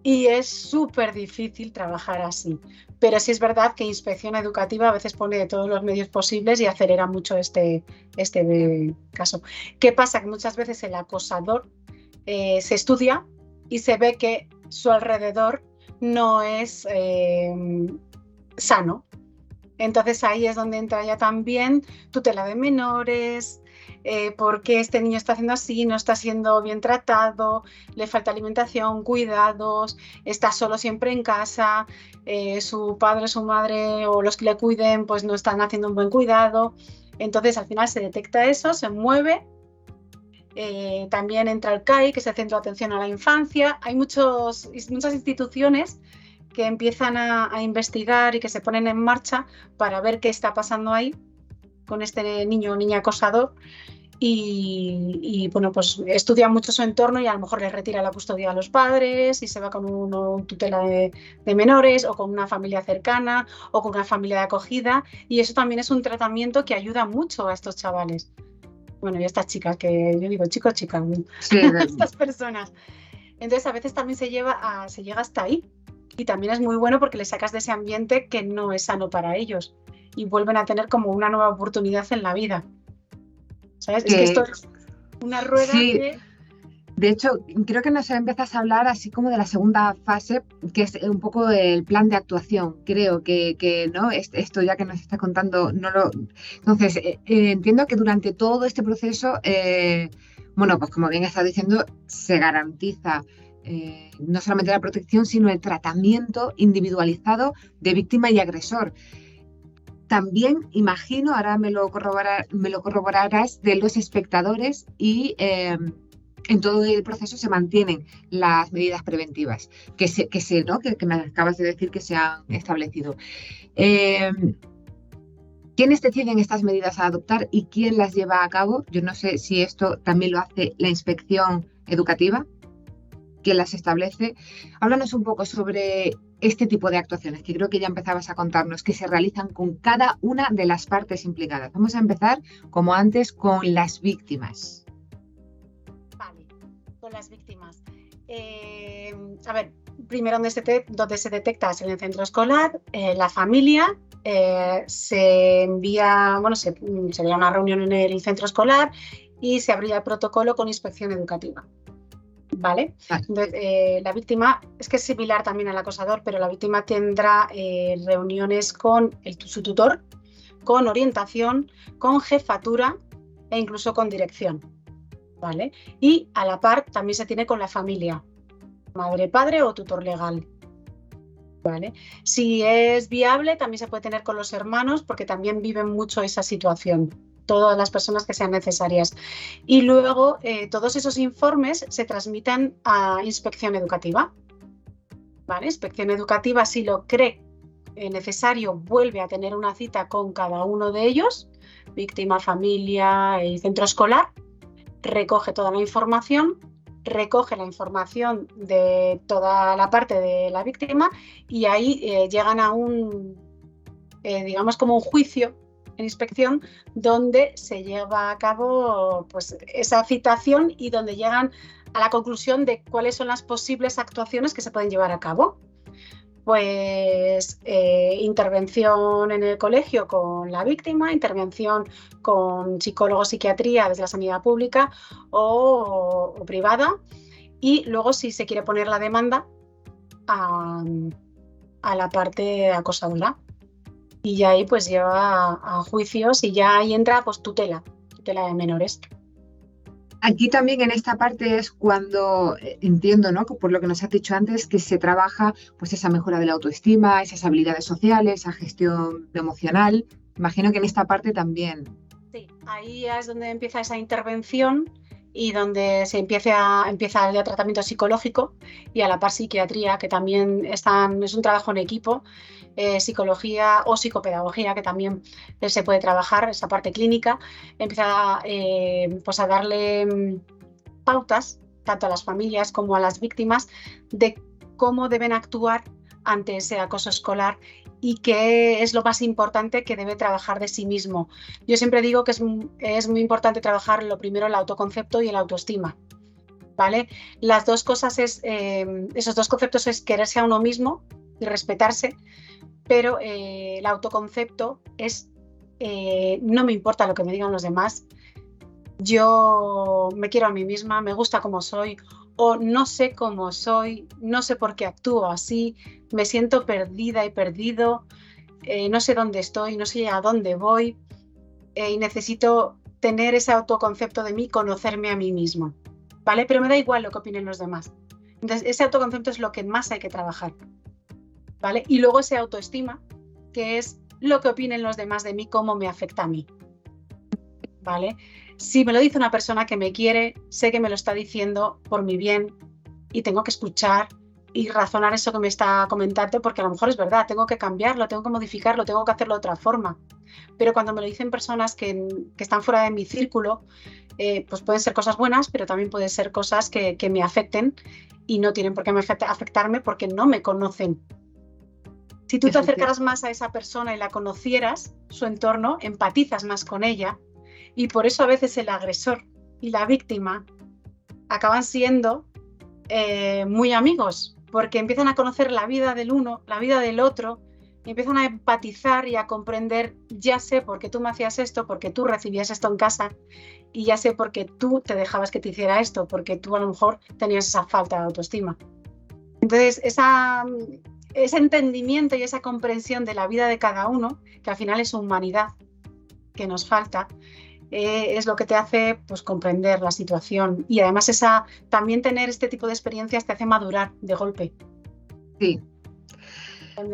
y es súper difícil trabajar así. Pero sí es verdad que Inspección Educativa a veces pone de todos los medios posibles y acelera mucho este caso. ¿Qué pasa? Que muchas veces el acosador se estudia y se ve que su alrededor no es sano. Entonces ahí es donde entra ya también tutela de menores, porque este niño está haciendo así, no está siendo bien tratado, le falta alimentación, cuidados, está solo siempre en casa, su padre, su madre o los que le cuiden pues no están haciendo un buen cuidado. Entonces al final se detecta eso, se mueve. También entra el CAI, que es el Centro de Atención a la Infancia. Hay muchas instituciones que empiezan a investigar y que se ponen en marcha para ver qué está pasando ahí con este niño o niña acosador y bueno, pues estudia mucho su entorno y a lo mejor le retira la custodia a los padres y se va con una tutela de menores o con una familia cercana o con una familia de acogida, y eso también es un tratamiento que ayuda mucho a estos chavales. Bueno, y a estas chicas, que yo digo chicos, chicas, sí, estas personas. Entonces a veces también se llega hasta ahí. Y también es muy bueno porque les sacas de ese ambiente que no es sano para ellos y vuelven a tener como una nueva oportunidad en la vida. ¿Sabes? Es que esto es una rueda que... De hecho, creo que nos empiezas a hablar así como de la segunda fase, que es un poco el plan de actuación. Creo que ¿no? Esto ya que nos está contando, no lo... Entonces, entiendo que durante todo este proceso, bueno, pues como bien estás diciendo, se garantiza no solamente la protección, sino el tratamiento individualizado de víctima y agresor. También imagino, ahora me lo corroborarás, de los espectadores y en todo el proceso se mantienen las medidas preventivas que me acabas de decir que se han establecido. ¿Quiénes deciden estas medidas a adoptar y quién las lleva a cabo? Yo no sé si esto también lo hace la Inspección Educativa, ¿quién las establece? Háblanos un poco sobre este tipo de actuaciones, que creo que ya empezabas a contarnos, que se realizan con cada una de las partes implicadas. Vamos a empezar, como antes, con las víctimas. Vale, con las víctimas. A ver, primero donde se detecta es en el centro escolar, la familia, se envía, bueno, se haría una reunión en el centro escolar y se abría el protocolo con Inspección Educativa. ¿vale? Vale. Entonces, la víctima, es que es similar también al acosador, pero la víctima tendrá reuniones con su tutor, con orientación, con jefatura e incluso con dirección, ¿vale? Y a la par también se tiene con la familia, madre, padre o tutor legal, ¿vale? Si es viable, también se puede tener con los hermanos porque también viven mucho esa situación, todas las personas que sean necesarias. Y luego todos esos informes se transmiten a inspección educativa, ¿vale? Inspección educativa, si lo cree necesario, vuelve a tener una cita con cada uno de ellos, víctima, familia y centro escolar, recoge toda la información, recoge la información de toda la parte de la víctima y ahí llegan a un, digamos, como un juicio en inspección donde se lleva a cabo pues, esa citación y donde llegan a la conclusión de cuáles son las posibles actuaciones que se pueden llevar a cabo. Pues intervención en el colegio con la víctima, intervención con psicólogo, psiquiatría desde la sanidad pública o privada, y luego si se quiere poner la demanda a la parte acosadora. Y ya ahí pues lleva a juicios y ya ahí entra pues tutela de menores. Aquí también en esta parte es cuando entiendo, ¿no? Que por lo que nos has dicho antes, que se trabaja pues esa mejora de la autoestima, esas habilidades sociales, esa gestión emocional. Imagino que en esta parte también. Sí, ahí es donde empieza esa intervención y donde se empieza el tratamiento psicológico y a la par psiquiatría, que también es un trabajo en equipo, psicología o psicopedagogía, que también se puede trabajar, esa parte clínica, empieza pues a darle pautas, tanto a las familias como a las víctimas, de cómo deben actuar ante ese acoso escolar y qué es lo más importante que debe trabajar de sí mismo. Yo siempre digo que es muy importante trabajar lo primero el autoconcepto y el autoestima, ¿vale? Las dos cosas esos dos conceptos es quererse a uno mismo y respetarse, pero el autoconcepto es no me importa lo que me digan los demás, yo me quiero a mí misma, me gusta como soy, o no sé cómo soy, no sé por qué actúo así, me siento perdida y perdido, no sé dónde estoy, no sé a dónde voy, y necesito tener ese autoconcepto de mí, conocerme a mí mismo, ¿vale? Pero me da igual lo que opinen los demás. Entonces, ese autoconcepto es lo que más hay que trabajar, ¿vale? Y luego ese autoestima, que es lo que opinen los demás de mí, cómo me afecta a mí, ¿vale? Si me lo dice una persona que me quiere, sé que me lo está diciendo por mi bien y tengo que escuchar y razonar eso que me está comentando porque a lo mejor es verdad, tengo que cambiarlo, tengo que modificarlo, tengo que hacerlo de otra forma. Pero cuando me lo dicen personas que están fuera de mi círculo, pues pueden ser cosas buenas, pero también pueden ser cosas que me afecten y no tienen por qué afectarme porque no me conocen. Si tú te acercaras más a esa persona y la conocieras, su entorno, empatizas más con ella. Y por eso a veces el agresor y la víctima acaban siendo muy amigos, porque empiezan a conocer la vida del uno, la vida del otro, y empiezan a empatizar y a comprender, ya sé por qué tú me hacías esto, porque tú recibías esto en casa, y ya sé por qué tú te dejabas que te hiciera esto, porque tú a lo mejor tenías esa falta de autoestima. Entonces, ese entendimiento y esa comprensión de la vida de cada uno, que al final es humanidad que nos falta, es lo que te hace pues, comprender la situación y además también tener este tipo de experiencias te hace madurar de golpe. Sí.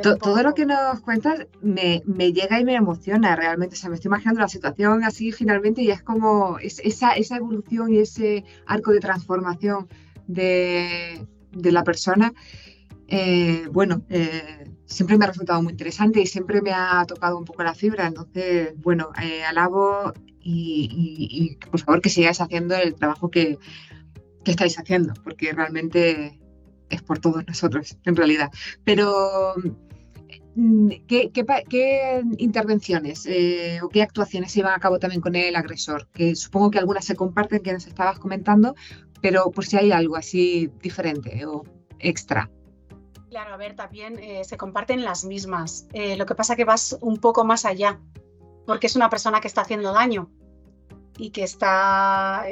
Todo lo que nos cuentas me llega y me emociona realmente. O sea, me estoy imaginando la situación así finalmente y es como esa evolución y ese arco de transformación de la persona. Siempre me ha resultado muy interesante y siempre me ha tocado un poco la fibra. Entonces, alabo y por favor que sigáis haciendo el trabajo que estáis haciendo, porque realmente es por todos nosotros, en realidad. Pero, ¿qué intervenciones o qué actuaciones se llevan a cabo también con el agresor? Que supongo que algunas se comparten, que nos estabas comentando, pero por si hay algo así diferente o extra. Claro, a ver, también se comparten las mismas. Lo que pasa es que vas un poco más allá, porque es una persona que está haciendo daño. y que está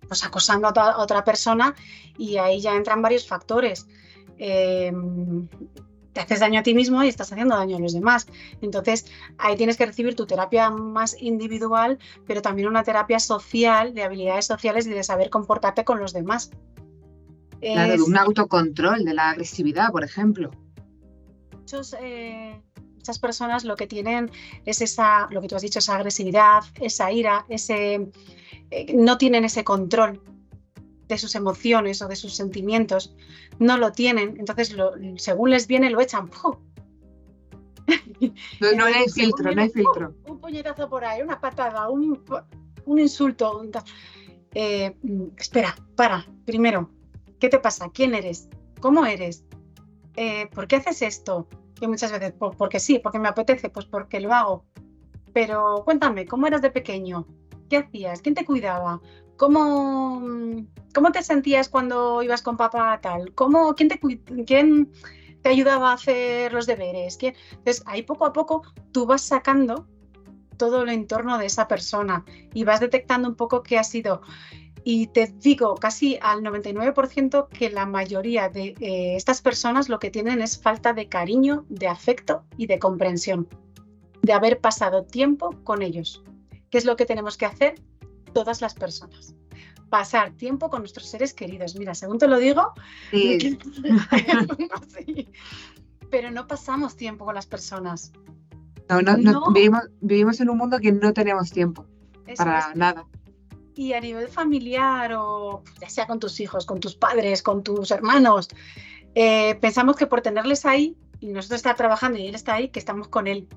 pues acosando a otra persona, y ahí ya entran varios factores. Te haces daño a ti mismo y estás haciendo daño a los demás. Entonces, ahí tienes que recibir tu terapia más individual, pero también una terapia social, de habilidades sociales y de saber comportarte con los demás. Claro, de un autocontrol de la agresividad, por ejemplo. Muchas personas lo que tienen es esa, lo que tú has dicho, esa agresividad, esa ira, no tienen ese control de sus emociones o de sus sentimientos, no lo tienen, entonces según les viene lo echan. ¡Pum! No hay filtro, no hay filtro. Un puñetazo por ahí, una patada, un insulto. Espera, para, primero, ¿qué te pasa? ¿Quién eres? ¿Cómo eres? ¿Por qué haces esto? Que muchas veces, porque sí, porque me apetece, pues porque lo hago. Pero cuéntame, ¿cómo eras de pequeño? ¿Qué hacías? ¿Quién te cuidaba? ¿Cómo te sentías cuando ibas con papá tal? ¿Quién te ayudaba a hacer los deberes? Entonces, ahí poco a poco tú vas sacando todo el entorno de esa persona y vas detectando un poco qué ha sido. Y te digo, casi al 99% que la mayoría de estas personas lo que tienen es falta de cariño, de afecto y de comprensión, de haber pasado tiempo con ellos. ¿Qué es lo que tenemos que hacer todas las personas? Pasar tiempo con nuestros seres queridos. Mira, según te lo digo, sí. Sí. Pero no pasamos tiempo con las personas. No. Vivimos en un mundo que no tenemos tiempo para nada. Y a nivel familiar, o ya sea con tus hijos, con tus padres, con tus hermanos, pensamos que por tenerles ahí y nosotros estar trabajando y él está ahí, que estamos con él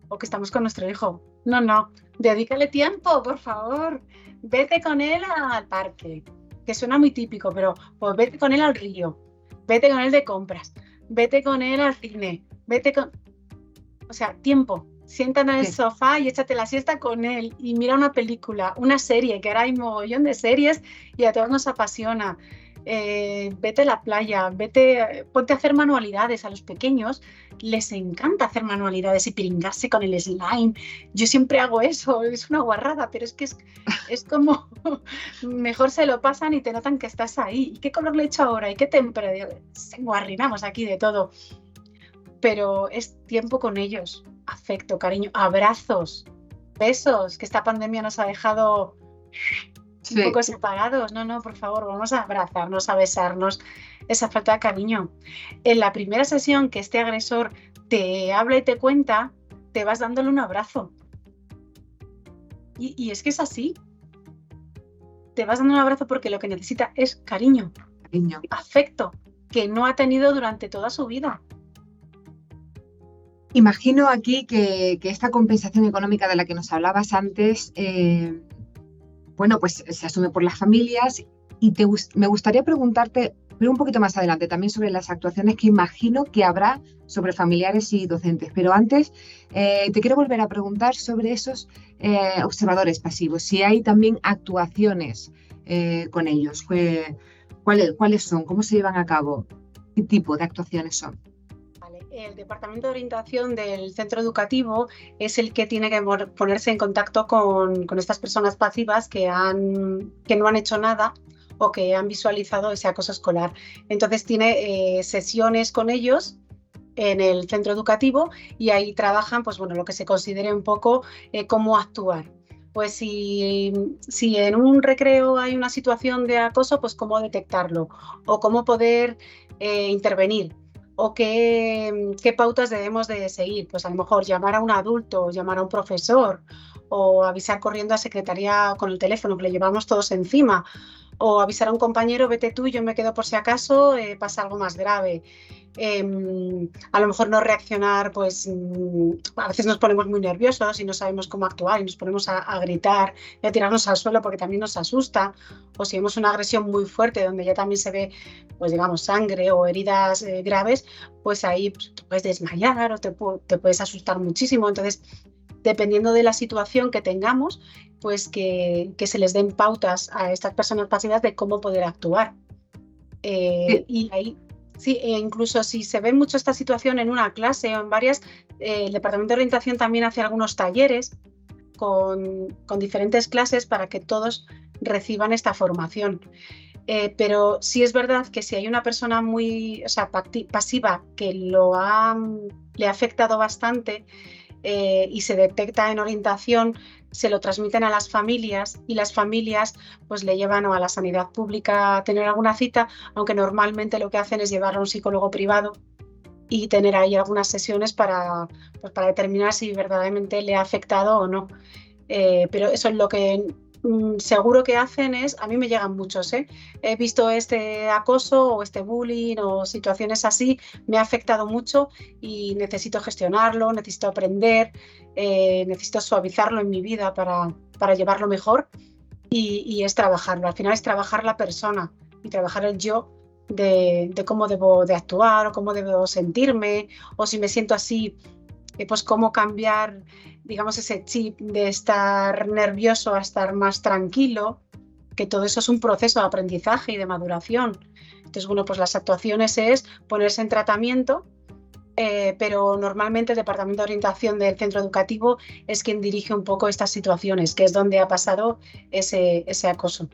o que estamos con nuestro hijo. No, dedícale tiempo, por favor. Vete con él al parque, que suena muy típico, pero pues vete con él al río, vete con él de compras, vete con él al cine, o sea, tiempo. Siéntate en el sofá y échate la siesta con él y mira una película, una serie, que ahora hay mogollón de series y a todos nos apasiona. Vete a la playa, ponte a hacer manualidades. A los pequeños les encanta hacer manualidades y pringarse con el slime. Yo siempre hago eso, es una guarrada, pero es que es como mejor se lo pasan y te notan que estás ahí. ¿Y qué color le he hecho ahora? ¿Y qué temperatura? Arruinamos aquí de todo. Pero es tiempo con ellos, afecto, cariño, abrazos, besos, que esta pandemia nos ha dejado un poco separados. No, por favor, vamos a abrazarnos, a besarnos, esa falta de cariño. En la primera sesión que este agresor te habla y te cuenta, te vas dándole un abrazo. Y es que es así. Te vas dando un abrazo porque lo que necesita es cariño, afecto, que no ha tenido durante toda su vida. Imagino aquí que esta compensación económica de la que nos hablabas antes, pues se asume por las familias y me gustaría preguntarte, pero un poquito más adelante, también sobre las actuaciones que imagino que habrá sobre familiares y docentes. Pero antes te quiero volver a preguntar sobre esos observadores pasivos, si hay también actuaciones con ellos, ¿cuáles son? ¿Cómo se llevan a cabo? ¿Qué tipo de actuaciones son? El departamento de orientación del centro educativo es el que tiene que ponerse en contacto con estas personas pasivas que no han hecho nada o que han visualizado ese acoso escolar. Entonces tiene sesiones con ellos en el centro educativo y ahí trabajan lo que se considere un poco cómo actuar. Pues si en un recreo hay una situación de acoso, pues cómo detectarlo o cómo poder intervenir. O qué pautas debemos de seguir. Pues a lo mejor llamar a un adulto, llamar a un profesor o avisar corriendo a secretaría con el teléfono que le llevamos todos encima, o avisar a un compañero, vete tú, yo me quedo por si acaso pasa algo más grave. A lo mejor no reaccionar, a veces nos ponemos muy nerviosos y no sabemos cómo actuar y nos ponemos a gritar y a tirarnos al suelo porque también nos asusta, o si vemos una agresión muy fuerte donde ya también se ve sangre o heridas graves, pues ahí te puedes desmayar o te puedes asustar muchísimo. Entonces, dependiendo de la situación que tengamos, pues que se les den pautas a estas personas pasivas de cómo poder actuar. Y ahí sí, incluso si se ve mucho esta situación en una clase o en varias, el departamento de orientación también hace algunos talleres con diferentes clases para que todos reciban esta formación. Pero sí es verdad que si hay una persona muy, o sea, pasiva que le ha afectado bastante y se detecta en orientación, se lo transmiten a las familias y las familias pues le llevan a la sanidad pública a tener alguna cita, aunque normalmente lo que hacen es llevarlo a un psicólogo privado y tener ahí algunas sesiones para determinar si verdaderamente le ha afectado o no. Pero eso es lo que seguro que hacen a mí me llegan muchos, he visto este acoso o este bullying o situaciones así, me ha afectado mucho y necesito gestionarlo, necesito aprender, necesito suavizarlo en mi vida para llevarlo mejor y es trabajarlo, al final es trabajar la persona y trabajar el yo de cómo debo de actuar o cómo debo sentirme o si me siento así, pues cómo cambiar, digamos, ese chip de estar nervioso a estar más tranquilo, que todo eso es un proceso de aprendizaje y de maduración. Entonces, bueno, pues las actuaciones es ponerse en tratamiento, pero normalmente el Departamento de Orientación del centro educativo es quien dirige un poco estas situaciones, que es donde ha pasado ese acoso.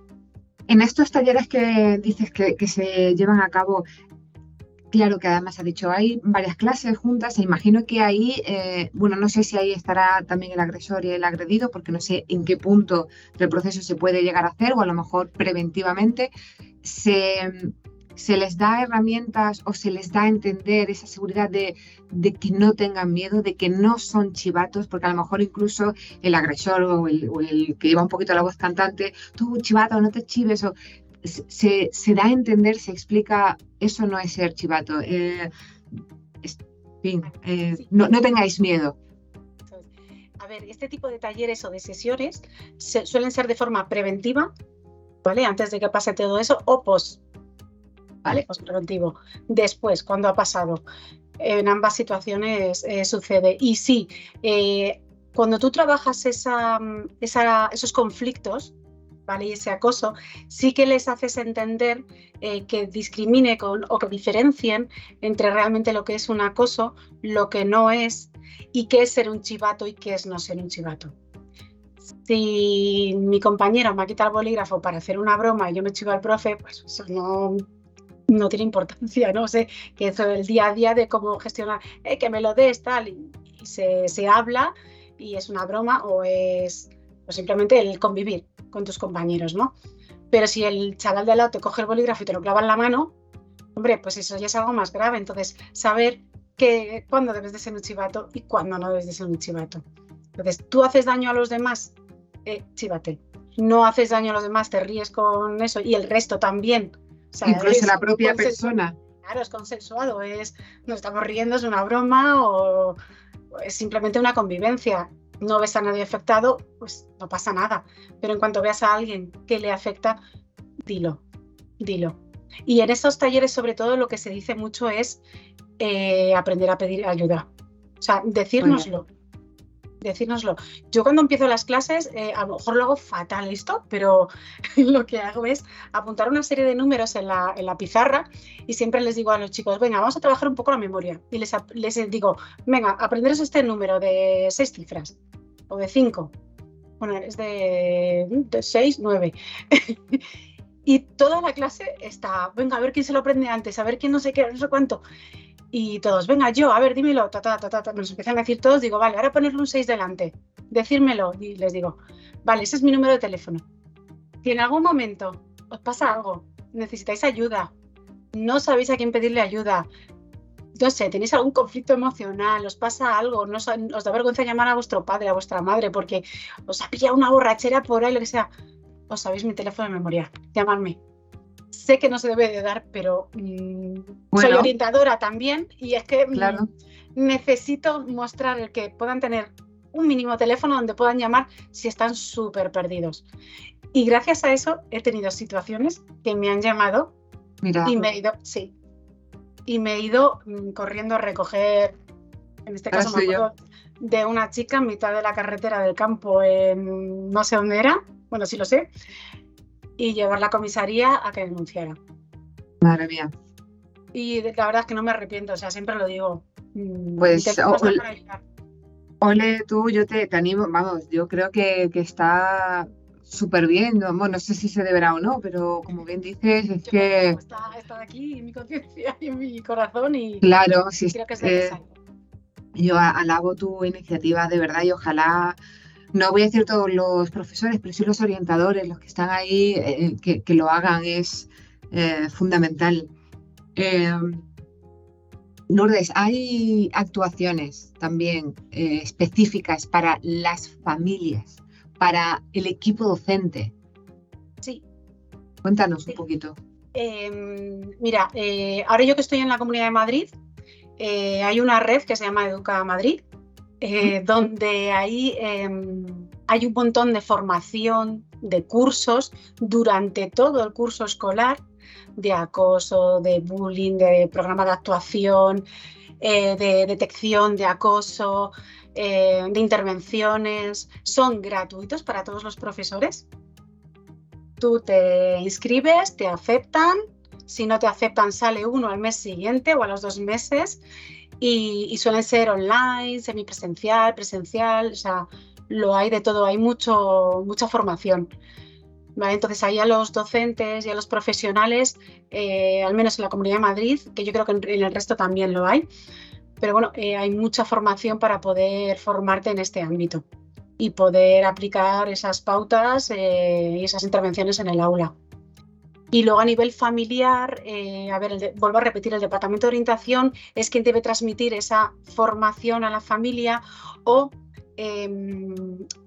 En estos talleres que dices que se llevan a cabo, claro que además ha dicho, hay varias clases juntas, e imagino que ahí, bueno, no sé si ahí estará también el agresor y el agredido, porque no sé en qué punto del proceso se puede llegar a hacer, o a lo mejor preventivamente, se les da herramientas o se les da a entender esa seguridad de que no tengan miedo, de que no son chivatos, porque a lo mejor incluso el agresor o el que lleva un poquito la voz cantante, tú chivato, no te chives, o se da a entender, se explica, eso no es ser chivato. En fin, no tengáis miedo. A ver, este tipo de talleres o de sesiones suelen ser de forma preventiva, ¿vale? Antes de que pase todo eso, o post, ¿vale? Post preventivo. Después, cuando ha pasado. En ambas situaciones sucede. Y sí, cuando tú trabajas esos conflictos, ¿vale? Y ese acoso, sí que les haces entender que discrimine o que diferencien entre realmente lo que es un acoso, lo que no es, y qué es ser un chivato y qué es no ser un chivato. Si mi compañero me ha quitado el bolígrafo para hacer una broma y yo me chivo al profe, pues eso no tiene importancia, no sé, que eso es el día a día de cómo gestionar, que me lo des, tal, y se habla y es una broma o es simplemente el convivir con tus compañeros, ¿no? Pero si el chaval de al lado te coge el bolígrafo y te lo clava en la mano, hombre, pues eso ya es algo más grave. Entonces, saber cuándo debes de ser un chivato y cuándo no debes de ser un chivato. Entonces, tú haces daño a los demás, chívate. No haces daño a los demás, te ríes con eso y el resto también. O sea, incluso la propia persona. Claro, es consensuado, nos estamos riendo, es una broma o es simplemente una convivencia. No ves a nadie afectado, pues no pasa nada. Pero en cuanto veas a alguien que le afecta, dilo. Y en estos talleres, sobre todo, lo que se dice mucho es aprender a pedir ayuda. O sea, decírnoslo. Yo cuando empiezo las clases, a lo mejor lo hago fatal esto, pero lo que hago es apuntar una serie de números en la pizarra y siempre les digo a los chicos, venga, vamos a trabajar un poco la memoria. Y les digo, venga, aprenderos este número de 6 cifras o de 5. Bueno, es de 6, 9. Y toda la clase está, venga, a ver quién se lo aprende antes, a ver quién no sé qué, no sé cuánto. Y todos, venga, yo, a ver, dímelo, nos empiezan a decir todos, digo, vale, ahora ponerle un 6 delante, decírmelo, y les digo, vale, ese es mi número de teléfono. Si en algún momento os pasa algo, necesitáis ayuda, no sabéis a quién pedirle ayuda, no sé, tenéis algún conflicto emocional, os pasa algo, os da vergüenza llamar a vuestro padre, a vuestra madre, porque os ha pillado una borrachera por ahí, lo que sea, os sabéis mi teléfono de memoria, llamadme. Sé que no se debe de dar, pero soy orientadora también y es que claro, necesito mostrar el que puedan tener un mínimo teléfono donde puedan llamar si están súper perdidos. Y gracias a eso he tenido situaciones que me han llamado. Mira. Y me he ido corriendo a recoger, en este caso me acuerdo de una chica en mitad de la carretera del campo en no sé dónde era, bueno, sí lo sé, y llevarla a comisaría a que denunciara. Madre mía. Y la verdad es que no me arrepiento, o sea, siempre lo digo. Pues Ole, tú, yo te animo, vamos, yo creo que está súper bien, ¿no? Bueno, no sé si se deberá o no, pero como bien dices, es Yo me que, animo, está aquí en mi conciencia y en mi corazón claro, y creo que es necesario. yo alabo tu iniciativa de verdad y ojalá, no voy a decir todos los profesores, pero sí los orientadores, los que están ahí, que lo hagan, es fundamental. Eh, Lourdes, hay actuaciones también específicas para las familias, para el equipo docente. Sí, Cuéntanos un sí. poquito. Mira, ahora yo que estoy en la Comunidad de Madrid, hay una red que se llama Educa Madrid, donde ahí hay un montón de formación, de cursos durante todo el curso escolar, de acoso, de bullying, de programa de actuación, de detección de acoso, de intervenciones. Son gratuitos para todos los profesores. Tú te inscribes, te aceptan. Si no te aceptan, sale uno al mes siguiente o a los 2 meses. Y suelen ser online, semipresencial, presencial, o sea, lo hay de todo, hay mucha formación. ¿Vale? Entonces ahí a los docentes y a los profesionales, al menos en la Comunidad de Madrid, que yo creo que en el resto también lo hay, pero bueno, hay mucha formación para poder formarte en este ámbito y poder aplicar esas pautas y esas intervenciones en el aula. Y luego a nivel familiar, vuelvo a repetir, el Departamento de Orientación es quien debe transmitir esa formación a la familia o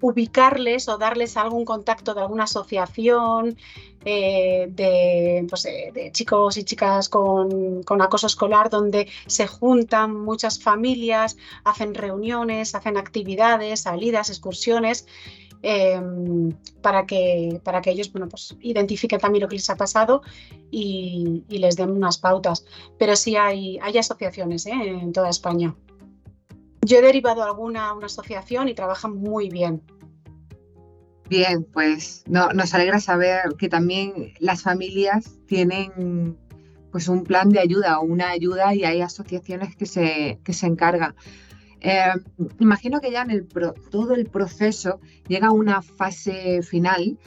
ubicarles o darles algún contacto de alguna asociación de chicos y chicas con acoso escolar, donde se juntan muchas familias, hacen reuniones, hacen actividades, salidas, excursiones. Para que ellos pues, identifiquen también lo que les ha pasado y les den unas pautas. Pero sí hay asociaciones en toda España. Yo he derivado alguna a una asociación y trabajan muy bien. Bien, pues nos alegra saber que también las familias tienen pues un plan de ayuda o una ayuda y hay asociaciones que se encargan. Imagino que ya en todo el proceso llega a una fase final.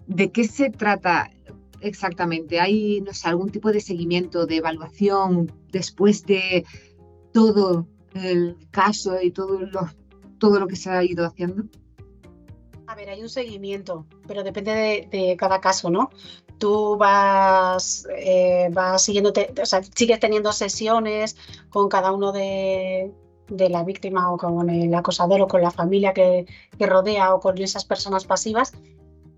¿De qué se trata exactamente? ¿Hay, no sé, algún tipo de seguimiento, de evaluación después de todo el caso y todo lo que se ha ido haciendo? A ver, hay un seguimiento, pero depende de cada caso, ¿no? Tú vas siguiéndote, o sea, sigues teniendo sesiones con cada uno de la víctima o con el acosador o con la familia que rodea o con esas personas pasivas,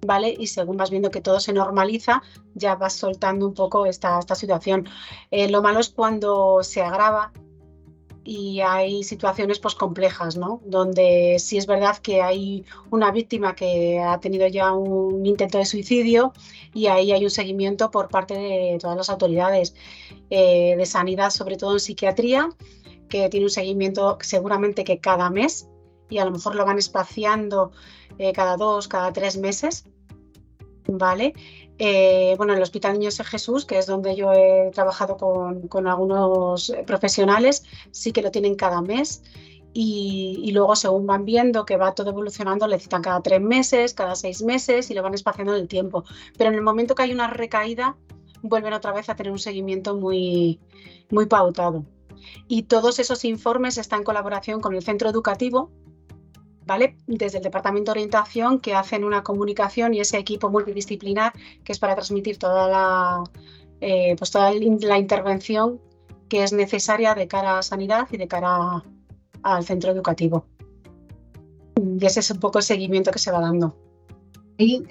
¿vale? Y según vas viendo que todo se normaliza, ya vas soltando un poco esta situación. Lo malo es cuando se agrava y hay situaciones pues complejas, ¿no? Donde sí es verdad que hay una víctima que ha tenido ya un intento de suicidio y ahí hay un seguimiento por parte de todas las autoridades de sanidad, sobre todo en psiquiatría, que tiene un seguimiento seguramente que cada mes y a lo mejor lo van espaciando cada 2, cada 3 meses, ¿vale? Bueno, el Hospital Niños de Jesús, que es donde yo he trabajado con algunos profesionales, sí que lo tienen cada mes y luego según van viendo que va todo evolucionando, le citan cada 3 meses, cada 6 meses y lo van espaciando en el tiempo. Pero en el momento que hay una recaída, vuelven otra vez a tener un seguimiento muy, muy pautado. Y todos esos informes están en colaboración con el centro educativo, ¿vale? Desde el Departamento de Orientación, que hacen una comunicación y ese equipo multidisciplinar que es para transmitir toda la intervención que es necesaria de cara a sanidad y de cara al centro educativo. Y ese es un poco el seguimiento que se va dando. ¿Hay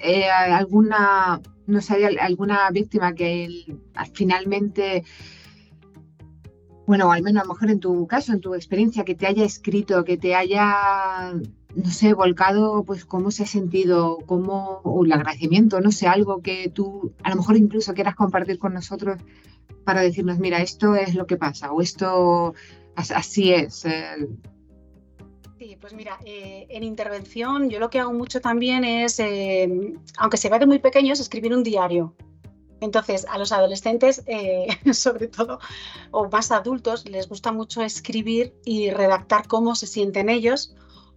alguna, no sé, alguna víctima que finalmente, bueno, al menos a lo mejor en tu caso, en tu experiencia, que te haya escrito, que te haya, no sé, volcado, pues cómo se ha sentido, o el agradecimiento, no sé, algo que tú a lo mejor incluso quieras compartir con nosotros para decirnos, mira, esto es lo que pasa, o esto así es? Sí, pues mira, en intervención yo lo que hago mucho también es, aunque se va de muy pequeños, escribir un diario. Entonces, a los adolescentes, sobre todo, o más adultos, les gusta mucho escribir y redactar cómo se sienten ellos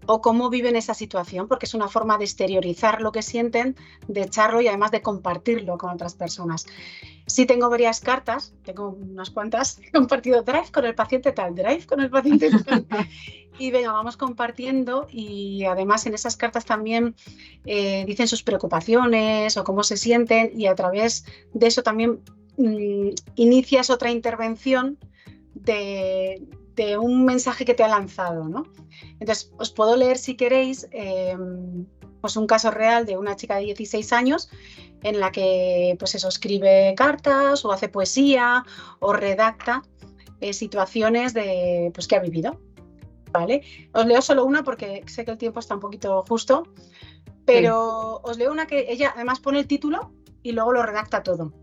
o cómo viven esa situación, porque es una forma de exteriorizar lo que sienten, de echarlo y además de compartirlo con otras personas. Sí tengo varias cartas, tengo unas cuantas, he compartido Drive con el paciente tal, Drive con el paciente tal. Y venga, vamos compartiendo y además en esas cartas también dicen sus preocupaciones o cómo se sienten y a través de eso también inicias otra intervención de un mensaje que te ha lanzado, ¿no? Entonces, os puedo leer si queréis pues un caso real de una chica de 16 años en la que pues eso, escribe cartas o hace poesía o redacta situaciones de, pues, que ha vivido. ¿Vale? Os leo solo una porque sé que el tiempo está un poquito justo, pero os leo una que ella además pone el título y luego lo redacta todo.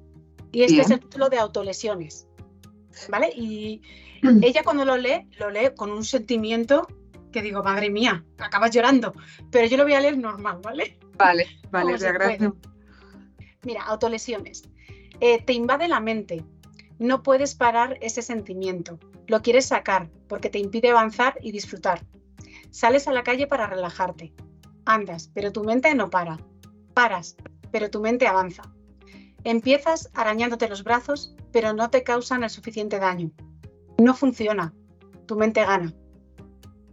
Y este es el título de Autolesiones, ¿vale? Y ella cuando lo lee con un sentimiento que digo, madre mía, acabas llorando, pero yo lo voy a leer normal, ¿vale? Vale, te agradezco. Mira, autolesiones. Te invade la mente. No puedes parar ese sentimiento. Lo quieres sacar porque te impide avanzar y disfrutar. Sales a la calle para relajarte. Andas, pero tu mente no para. Paras, pero tu mente avanza. Empiezas arañándote los brazos, pero no te causan el suficiente daño. No funciona. Tu mente gana.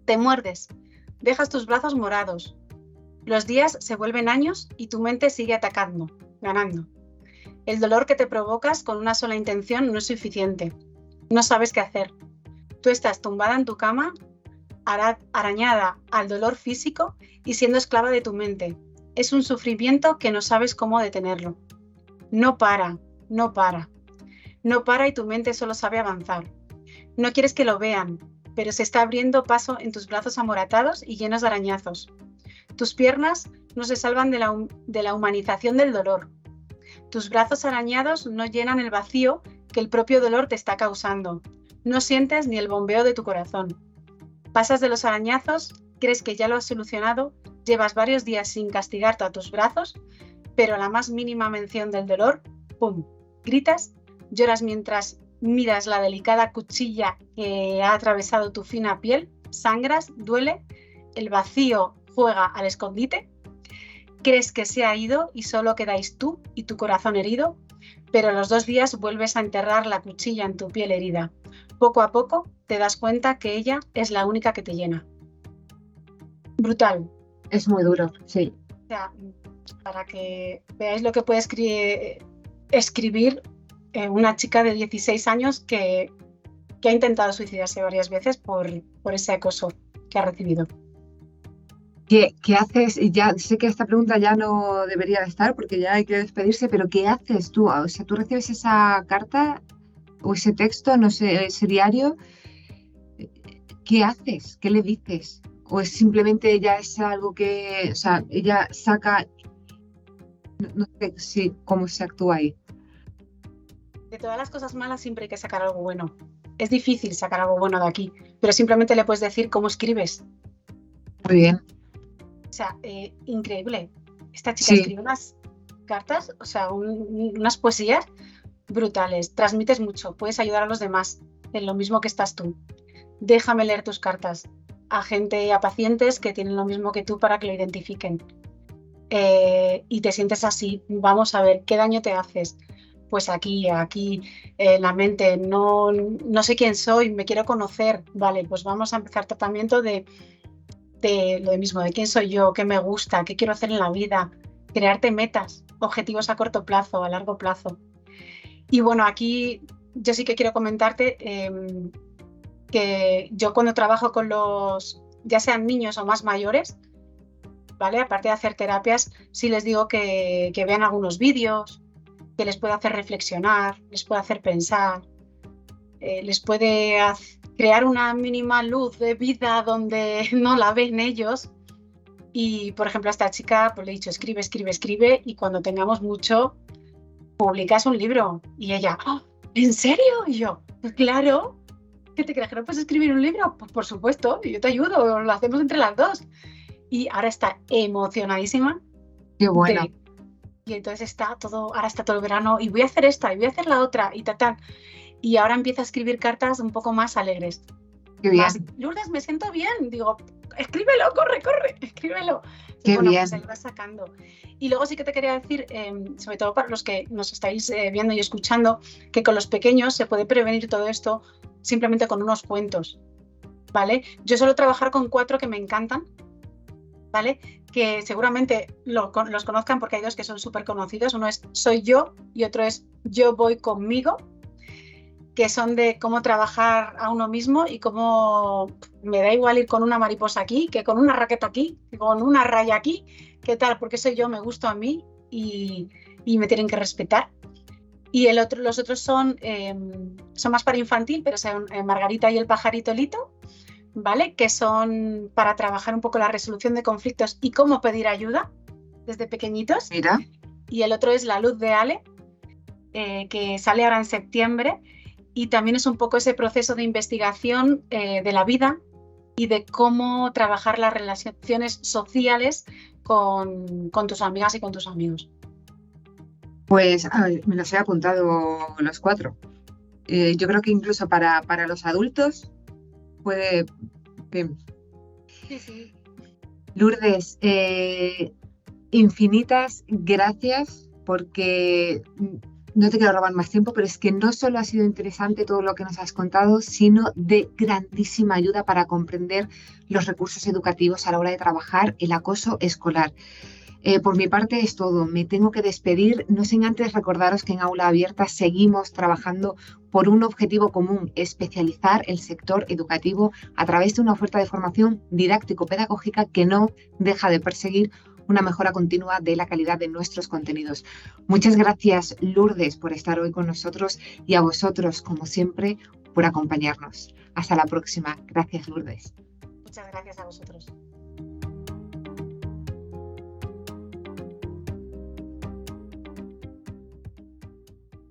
Te muerdes. Dejas tus brazos morados. Los días se vuelven años y tu mente sigue atacando, ganando. El dolor que te provocas con una sola intención no es suficiente. No sabes qué hacer. Tú estás tumbada en tu cama, arañada al dolor físico y siendo esclava de tu mente. Es un sufrimiento que no sabes cómo detenerlo. No para, no para. No para y tu mente solo sabe avanzar. No quieres que lo vean, pero se está abriendo paso en tus brazos amoratados y llenos de arañazos. Tus piernas no se salvan de la humanización del dolor. Tus brazos arañados no llenan el vacío que el propio dolor te está causando. No sientes ni el bombeo de tu corazón. Pasas de los arañazos, crees que ya lo has solucionado, llevas varios días sin castigarte a tus brazos, pero a la más mínima mención del dolor, ¡pum!, gritas, lloras mientras miras la delicada cuchilla que ha atravesado tu fina piel, sangras, duele, el vacío juega al escondite. Crees que se ha ido y solo quedáis tú y tu corazón herido, pero a los 2 días vuelves a enterrar la cuchilla en tu piel herida. Poco a poco te das cuenta que ella es la única que te llena. Brutal. Es muy duro, sí. O sea, para que veáis lo que puede escribir una chica de 16 años que ha intentado suicidarse varias veces por ese acoso que ha recibido. ¿Qué haces? Ya sé que esta pregunta ya no debería de estar porque ya hay que despedirse, pero ¿qué haces tú? O sea, tú recibes esa carta o ese texto, no sé, ese diario, ¿qué haces? ¿Qué le dices? ¿O es simplemente ya es algo que, o sea, ella saca, no sé cómo se actúa ahí? De todas las cosas malas siempre hay que sacar algo bueno. Es difícil sacar algo bueno de aquí, pero simplemente le puedes decir cómo escribes. Muy bien. O sea, increíble. Esta chica escribe unas cartas, o sea, unas poesías brutales. Transmites mucho, puedes ayudar a los demás en lo mismo que estás tú. Déjame leer tus cartas a gente, a pacientes que tienen lo mismo que tú para que lo identifiquen. Y te sientes así, vamos a ver, ¿qué daño te haces? Pues aquí, en la mente, no sé quién soy, me quiero conocer. Vale, pues vamos a empezar tratamiento de lo mismo, de quién soy yo, qué me gusta, qué quiero hacer en la vida, crearte metas, objetivos a corto plazo, a largo plazo. Y bueno, aquí yo sí que quiero comentarte que yo cuando trabajo con los, ya sean niños o más mayores, ¿vale? Aparte de hacer terapias, sí les digo que vean algunos vídeos, que les puede hacer reflexionar, les puede hacer pensar, les puede crear una mínima luz de vida donde no la ven ellos. Y, por ejemplo, a esta chica pues, le he dicho, escribe, y cuando tengamos mucho, publicas un libro. Y ella, ¡oh! ¿En serio? Y yo, pues claro, ¿qué te crees que no puedes escribir un libro? Pues por supuesto, yo te ayudo, lo hacemos entre las dos. Y ahora está emocionadísima. Qué bueno. Y entonces ahora está todo el verano, y voy a hacer esta, y voy a hacer la otra, y tal. Y ahora empieza a escribir cartas un poco más alegres. Qué bien. Más, Lourdes, me siento bien. Digo, escríbelo, corre, escríbelo. Qué bueno, bien. pues ahí vas sacando. Y luego sí que te quería decir, sobre todo para los que nos estáis viendo y escuchando, que con los pequeños se puede prevenir todo esto simplemente con unos cuentos, ¿vale? Yo suelo trabajar con 4 que me encantan, ¿vale? Que seguramente los conozcan porque hay 2 que son súper conocidos. Uno es Soy yo y otro es Yo voy conmigo, que son de cómo trabajar a uno mismo y cómo me da igual ir con una mariposa aquí, que con una raqueta aquí, que con una raya aquí, qué tal, porque soy yo, me gusto a mí y me tienen que respetar. Y los otros son más para infantil, pero son Margarita y el pajarito Lito, ¿vale? Que son para trabajar un poco la resolución de conflictos y cómo pedir ayuda desde pequeñitos. Mira. Y el otro es La luz de Ale, que sale ahora en septiembre. Y también es un poco ese proceso de investigación de la vida y de cómo trabajar las relaciones sociales con tus amigas y con tus amigos. Pues me los he apuntado los 4. Yo creo que incluso para los adultos puede... Sí. Lourdes, infinitas gracias porque... No te quiero robar más tiempo, pero es que no solo ha sido interesante todo lo que nos has contado, sino de grandísima ayuda para comprender los recursos educativos a la hora de trabajar el acoso escolar. Por mi parte es todo. Me tengo que despedir, no sin antes recordaros que en Aula Abierta seguimos trabajando por un objetivo común, especializar el sector educativo a través de una oferta de formación didáctico-pedagógica que no deja de perseguir una mejora continua de la calidad de nuestros contenidos. Muchas gracias, Lourdes, por estar hoy con nosotros y a vosotros, como siempre, por acompañarnos. Hasta la próxima. Gracias, Lourdes. Muchas gracias a vosotros.